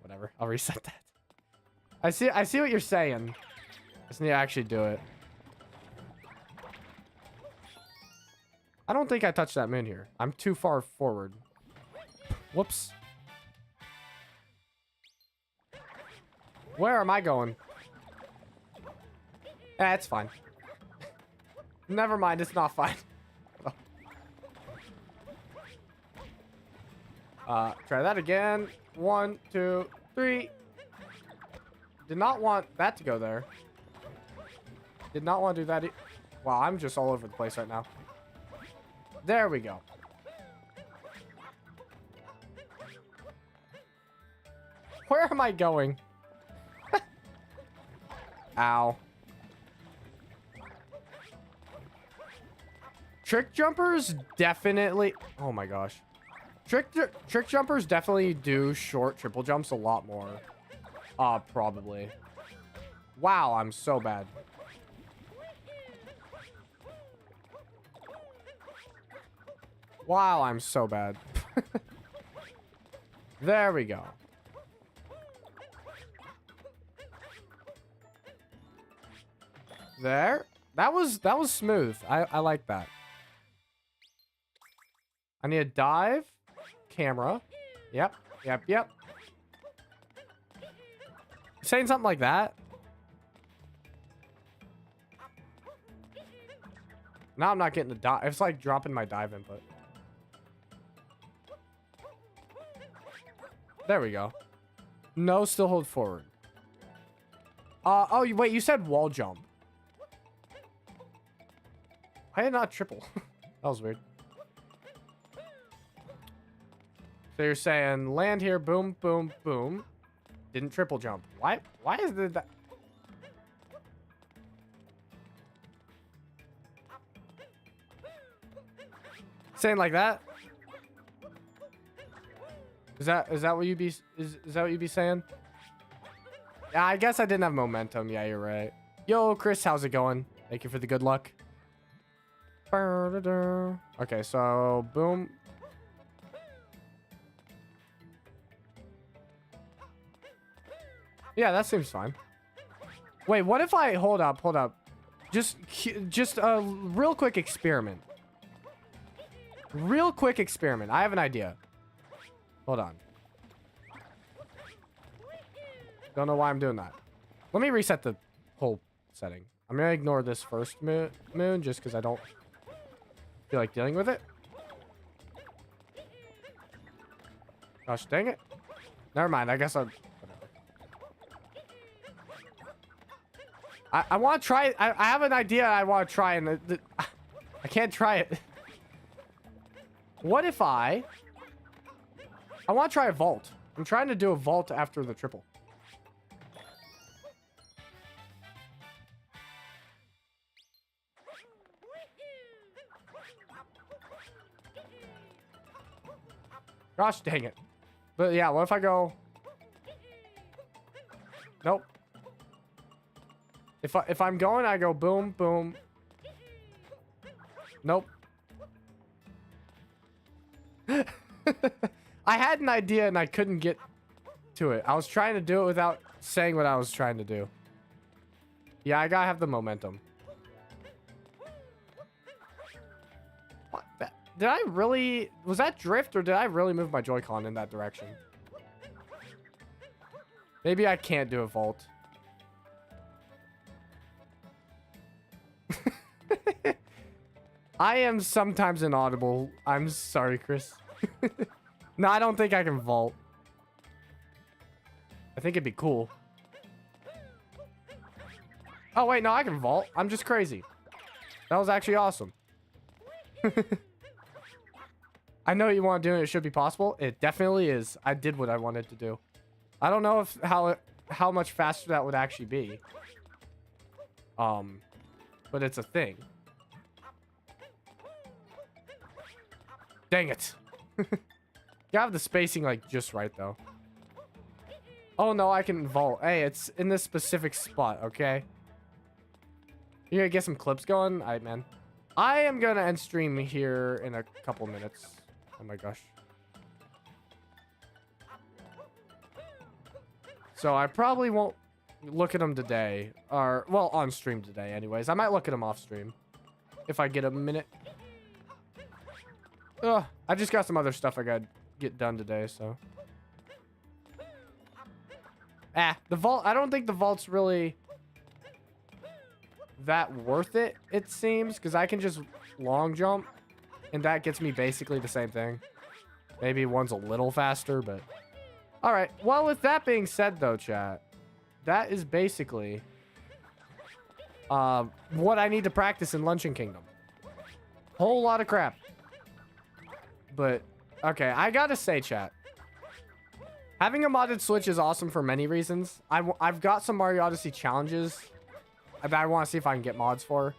Whatever, I'll reset that. I see what you're saying. Just need to actually do it. I don't think I touched that moon here. I'm too far forward. Whoops. Where am I going? It's fine. Never mind, it's not fine. Try that again. 1, 2, 3. Did not want that to go there. Did not want to do that. Wow, I'm just all over the place right now. There we go. Where am I going? Ow. Trick jumpers definitely... Oh my gosh. Trick jumpers definitely do short triple jumps a lot more. Probably. Wow, I'm so bad. Wow, I'm so bad. There we go. There. That was smooth. I like that. I need a dive. Camera. Yep. Saying something like that. Now I'm not getting the dive. It's like dropping my dive input. There we go. No, still hold forward. Oh, wait, you said wall jump. I did not triple. That was weird. So you're saying land here, boom, boom, boom. Didn't triple jump. Why is that? Saying like that? Is that what you'd be is that what you'd be saying? Yeah, I guess I didn't have momentum. Yeah, you're right. Yo, Chris, how's it going? Thank you for the good luck. Okay, so boom. Yeah, that seems fine. Wait, what if I hold up? Just a real quick experiment. Real quick experiment. I have an idea. Hold on. Don't know why I'm doing that. Let me reset the whole setting. I'm gonna ignore this first moon just because I don't feel like dealing with it. Gosh dang it. Never mind. I guess I want to try it. I have an idea I want to try, and I can't try it. What if I want to try a vault. I'm trying to do a vault after the triple. Gosh dang it. But yeah, what if I go... Nope. If I'm going, I go boom, boom. Nope. I had an idea and I couldn't get to it. I was trying to do it without saying what I was trying to do. Yeah, I gotta have the momentum. What? Did I really... Was that drift or did I really move my Joy-Con in that direction? Maybe I can't do a vault. I am sometimes inaudible. I'm sorry, Chris. No, I don't think I can vault. I think it'd be cool. Oh, wait, no, I can vault. I'm just crazy. That was actually awesome. I know you want to do it. It should be possible. It definitely is. I did what I wanted to do. I don't know if how much faster that would actually be. But it's a thing. Dang it. You have the spacing like just right though. Oh no, I can vault. Hey, it's in this specific spot, okay? You gonna get some clips going? Alright, man. I am gonna end stream here in a couple minutes. Oh my gosh. So I probably won't look at them today. Or, well, on stream today anyways. I might look at them off stream. If I get a minute. Ugh, I just got some other stuff I gotta get done today, so. The vault, I don't think the vault's really that worth it, it seems. Because I can just long jump. And that gets me basically the same thing. Maybe one's a little faster, but... Alright, well, with that being said, though, chat. That is basically... what I need to practice in Luncheon Kingdom. Whole lot of crap. But, okay, I gotta say, chat. Having a modded Switch is awesome for many reasons. I've got some Mario Odyssey challenges that I want to see if I can get mods for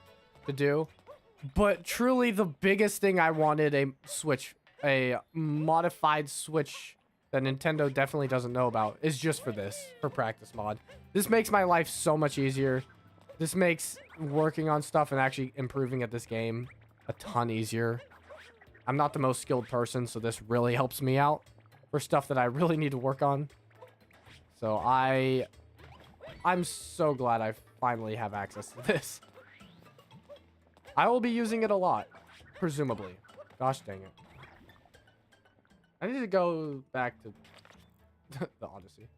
to do. But truly, the biggest thing I wanted a modified Switch that Nintendo definitely doesn't know about is just for this, for practice mod. This makes my life so much easier. This makes working on stuff and actually improving at this game a ton easier. I'm not the most skilled person, so this really helps me out for stuff that I really need to work on. So I'm so glad I finally have access to this. I will be using it a lot, presumably. Gosh dang it. I need to go back to the Odyssey.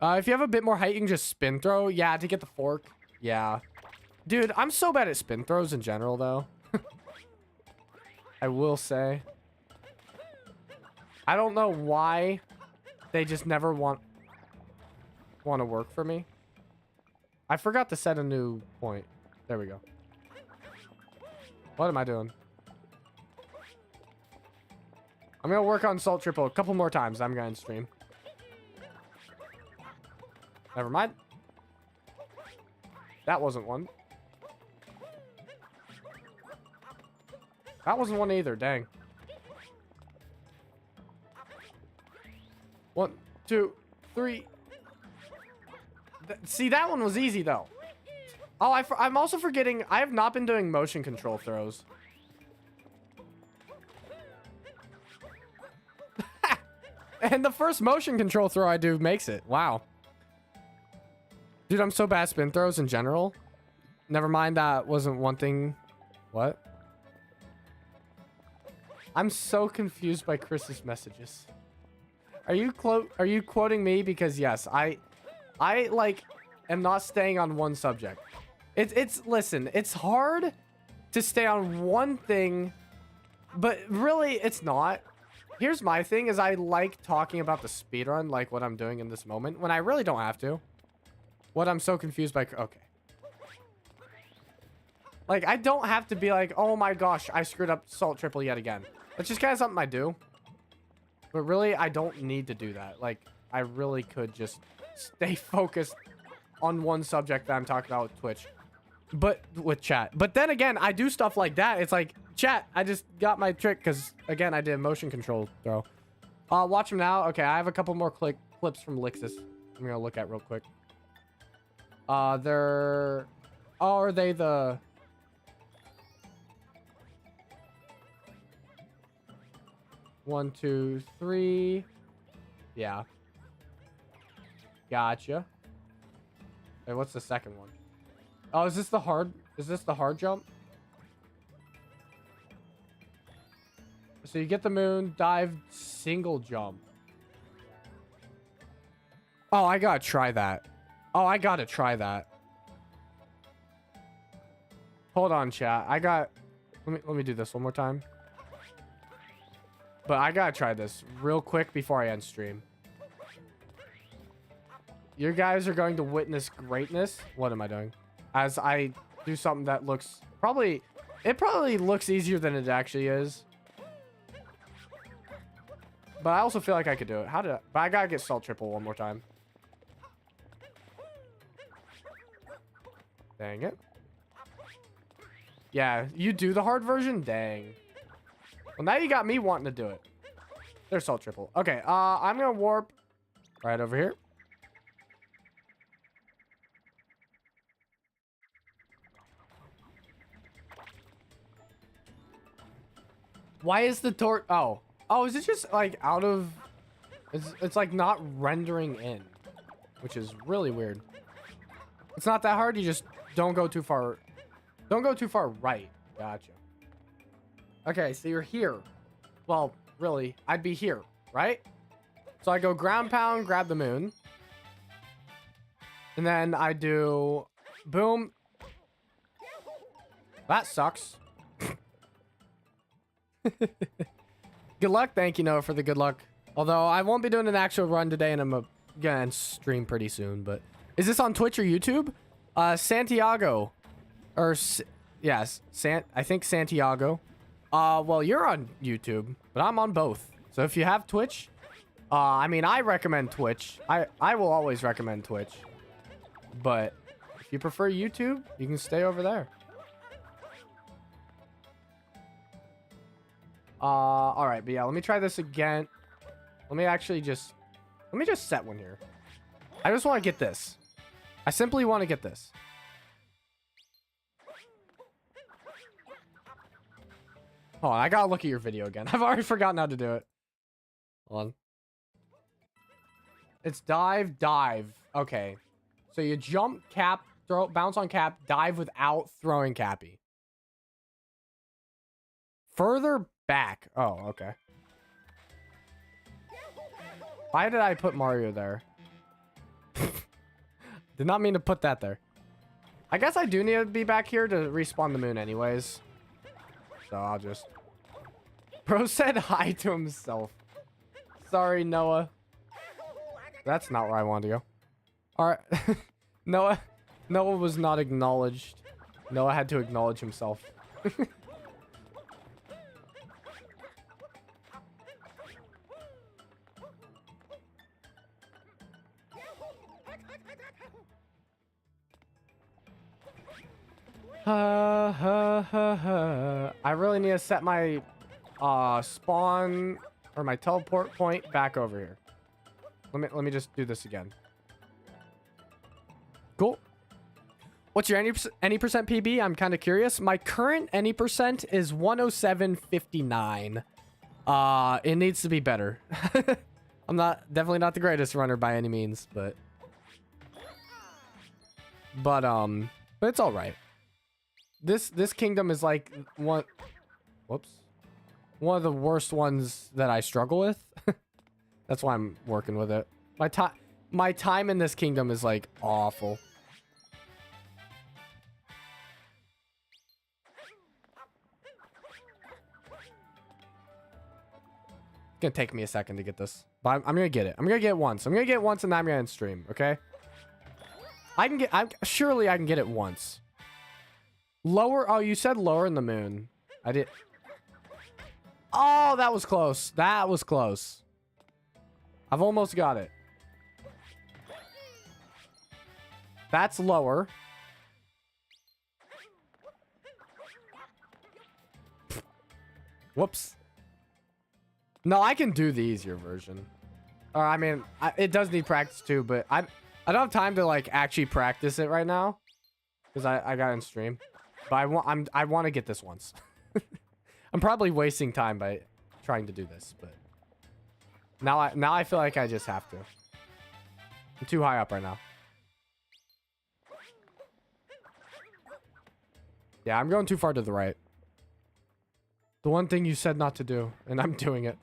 If you have a bit more height, you can just spin throw. Yeah, to get the fork. Yeah. Dude, I'm so bad at spin throws in general, though. I will say. I don't know why they just never want to work for me. I forgot to set a new point. There we go. What am I doing? I'm going to work on Salt Triple a couple more times. I'm going to stream. Never mind. That wasn't one. That wasn't one either. Dang. 1, 2, 3. See, that one was easy, though. Oh, I'm also forgetting. I have not been doing motion control throws. And the first motion control throw I do makes it. Wow. Dude, I'm so bad at spin throws in general. Never mind, that wasn't one thing. What? I'm so confused by Chris's messages. Are you quoting me? Because yes, I like am not staying on one subject. Listen, it's hard to stay on one thing, but really it's not. Here's my thing is I like talking about the speedrun, like what I'm doing in this moment, when I really don't have to. What I'm so confused by, okay. Like, I don't have to be like, oh my gosh, I screwed up Salt Triple yet again. That's just kind of something I do. But really, I don't need to do that. Like, I really could just stay focused on one subject that I'm talking about with Twitch. But, with chat. But then again, I do stuff like that. It's like, chat, I just got my trick because, again, I did a motion control throw. Watch him now. Okay, I have a couple more clips from Lixus I'm going to look at real quick. Are they the... 1, 2, 3. Yeah. Gotcha. Wait, what's the second one? Oh, is this the hard jump? So you get the moon, dive, single jump. Oh, I gotta try that. Hold on, chat. Let me do this one more time. But I gotta try this real quick before I end stream. You guys are going to witness greatness. What am I doing? As I do something that looks it probably looks easier than it actually is. But I also feel like I could do it. But I gotta get salt triple one more time. Dang it. Yeah, you do the hard version? Dang. Well, now you got me wanting to do it. There's salt triple. Okay, I'm gonna warp right over here. Why is the torch? Oh, is it just like out of? It's like not rendering in, which is really weird. It's not that hard. You just don't go too far. Don't go too far right. Gotcha. Okay, so you're here. Well, really, I'd be here, right? So I go ground pound, grab the moon. And then I do boom. That sucks. Good luck. Thank you, Noah, for the good luck. Although I won't be doing an actual run today, and I'm gonna stream pretty soon. But is this on Twitch or YouTube? Santiago, or yes, I think Santiago. Well, you're on YouTube, but I'm on both. So if you have Twitch, I mean, I recommend Twitch. I will always recommend Twitch. But if you prefer YouTube, you can stay over there. All right, but yeah, let me try this again. Let me just set one here. I just want to get this. I simply want to get this. Hold on, I gotta look at your video again. I've already forgotten how to do it. Hold on. It's dive. Okay. So you jump, cap, throw, bounce on cap, dive without throwing cappy. Further back. Oh, okay. Why did I put Mario there? Did not mean to put that there. I guess I do need to be back here to respawn the moon anyways. So I'll just... Bro said hi to himself. Sorry, Noah. That's not where I wanted to go. Alright. Noah was not acknowledged. Noah had to acknowledge himself. I really need to set my spawn or my teleport point back over here. Let me just do this again. Cool. What's your any percent PB? I'm kind of curious. My current any percent is 107.59. It needs to be better. I'm definitely not the greatest runner by any means, but it's all right. This kingdom is like one of the worst ones that I struggle with. That's why I'm working with it. My time in this kingdom is like awful. It's gonna take me a second to get this, but I'm gonna get it. I'm gonna get it once. I'm gonna get it once, and then I'm gonna end stream. Okay? Surely I can get it once. Lower. Oh, you said lower in the moon. I did. Oh, that was close. That was close. I've almost got it. That's lower. Whoops. No, I can do the easier version. Or I mean, it does need practice too, but I don't have time to like actually practice it right now because I got in stream. But I want to get this once. I'm probably wasting time by trying to do this, but now I feel like I just have to. I'm too high up right now. Yeah, I'm going too far to the right. The one thing you said not to do, and I'm doing it.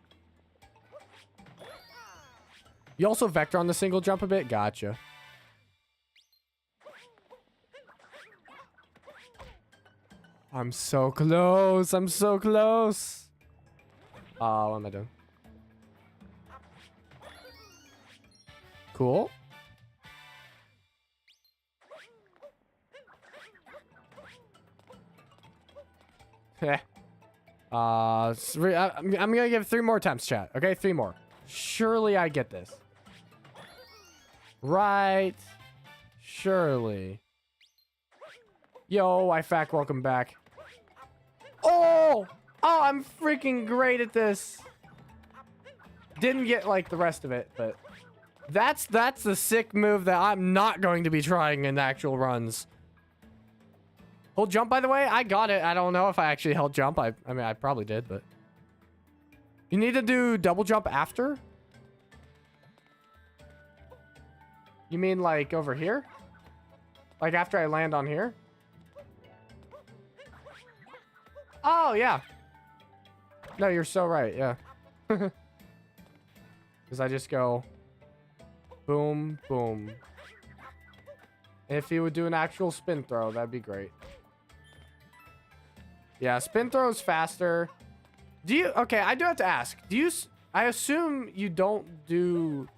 You also vector on the single jump a bit? Gotcha. I'm so close. I'm so close. What am I doing? Cool. Heh. I'm gonna give 3 more attempts, chat. Okay, 3 more. Surely I get this. Right. Surely. Yo, IFAC, welcome back. Oh! Oh, I'm freaking great at this. Didn't get, like, the rest of it, but... That's the sick move that I'm not going to be trying in actual runs. Hold jump, by the way? I got it. I don't know if I actually held jump. I mean, I probably did, but... You need to do double jump after? You mean, like, over here? Like, after I land on here? Oh, yeah. No, you're so right, yeah. Because I just go... Boom, boom. If he would do an actual spin throw, that'd be great. Yeah, spin throw's faster. Do you... Okay, I do have to ask. Do you... I assume you don't do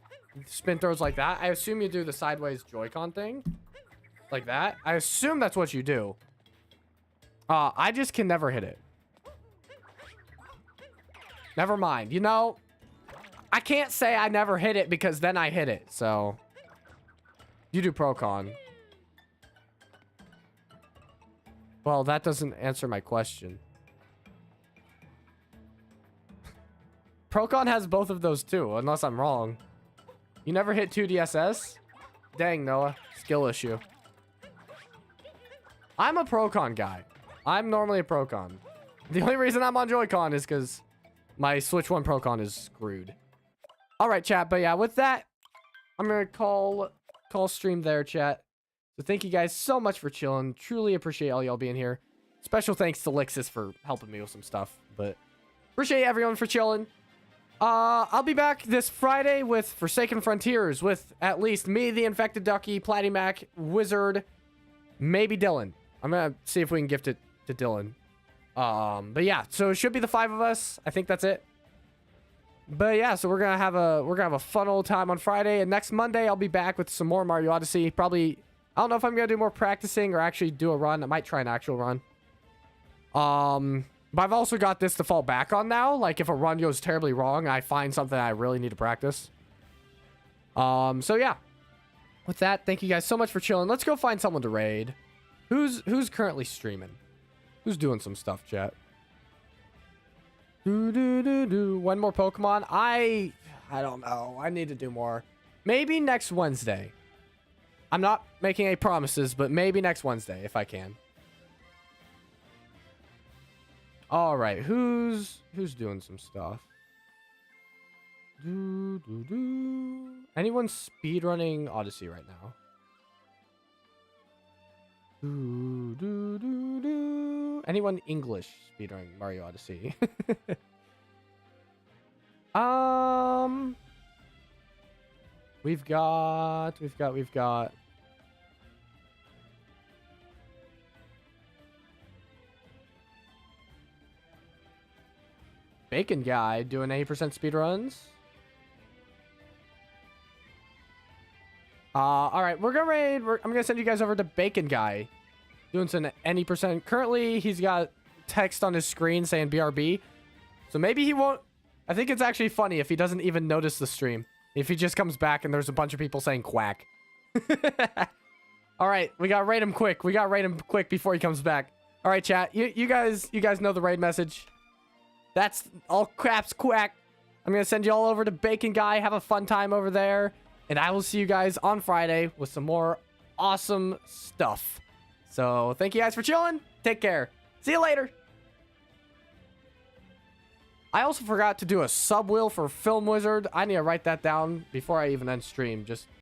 spin throws like that. I assume you do the sideways Joy-Con thing. Like that. I assume that's what you do. I just can never hit it. Never mind. You know... I can't say I never hit it because then I hit it, so... You do Pro-Con. Well, that doesn't answer my question. Pro-Con has both of those too, unless I'm wrong. You never hit 2DSS? Dang, Noah. Skill issue. I'm a Pro-Con guy. I'm normally a Pro-Con. The only reason I'm on Joy-Con is because my Switch 1 Pro-Con is screwed. Alright, chat, but yeah, with that, I'm gonna call stream there, chat. So thank you guys so much for chilling. Truly appreciate all y'all being here. Special thanks to Lixus for helping me with some stuff, but appreciate everyone for chilling. I'll be back this Friday with Forsaken Frontiers with at least me, the Infected Ducky, Platymac, Wizard, maybe Dylan. I'm gonna see if we can gift it to Dylan. But yeah, so it should be the 5 of us. I think that's it. But yeah, so we're gonna have a fun old time on Friday, and next Monday I'll be back with some more Mario Odyssey. Probably, I don't know if I'm gonna do more practicing or actually do a run. I might try an actual run. But I've also got this to fall back on now. Like if a run goes terribly wrong, I find something I really need to practice. So yeah. With that, thank you guys so much for chilling. Let's go find someone to raid. Who's currently streaming? Who's doing some stuff, chat? One more Pokemon. I don't know. I need to do more. Maybe next Wednesday. I'm not making any promises, but maybe next Wednesday if I can. All right, who's doing some stuff? Anyone speedrunning Odyssey right now? Anyone English speedrunning Mario Odyssey? We've got Bacon Guy doing 80% speedruns. All right, we're gonna raid. I'm gonna send you guys over to Bacon Guy, doing some any percent. Currently, he's got text on his screen saying BRB, so maybe he won't. I think it's actually funny if he doesn't even notice the stream. If he just comes back and there's a bunch of people saying quack. All right, we gotta raid him quick. We gotta raid him quick before he comes back. All right, chat. You guys know the raid message. That's all caps quack. I'm gonna send you all over to Bacon Guy. Have a fun time over there. And I will see you guys on Friday with some more awesome stuff. So thank you guys for chilling. Take care. See you later. I also forgot to do a sub wheel for Film Wizard. I need to write that down before I even end stream. Just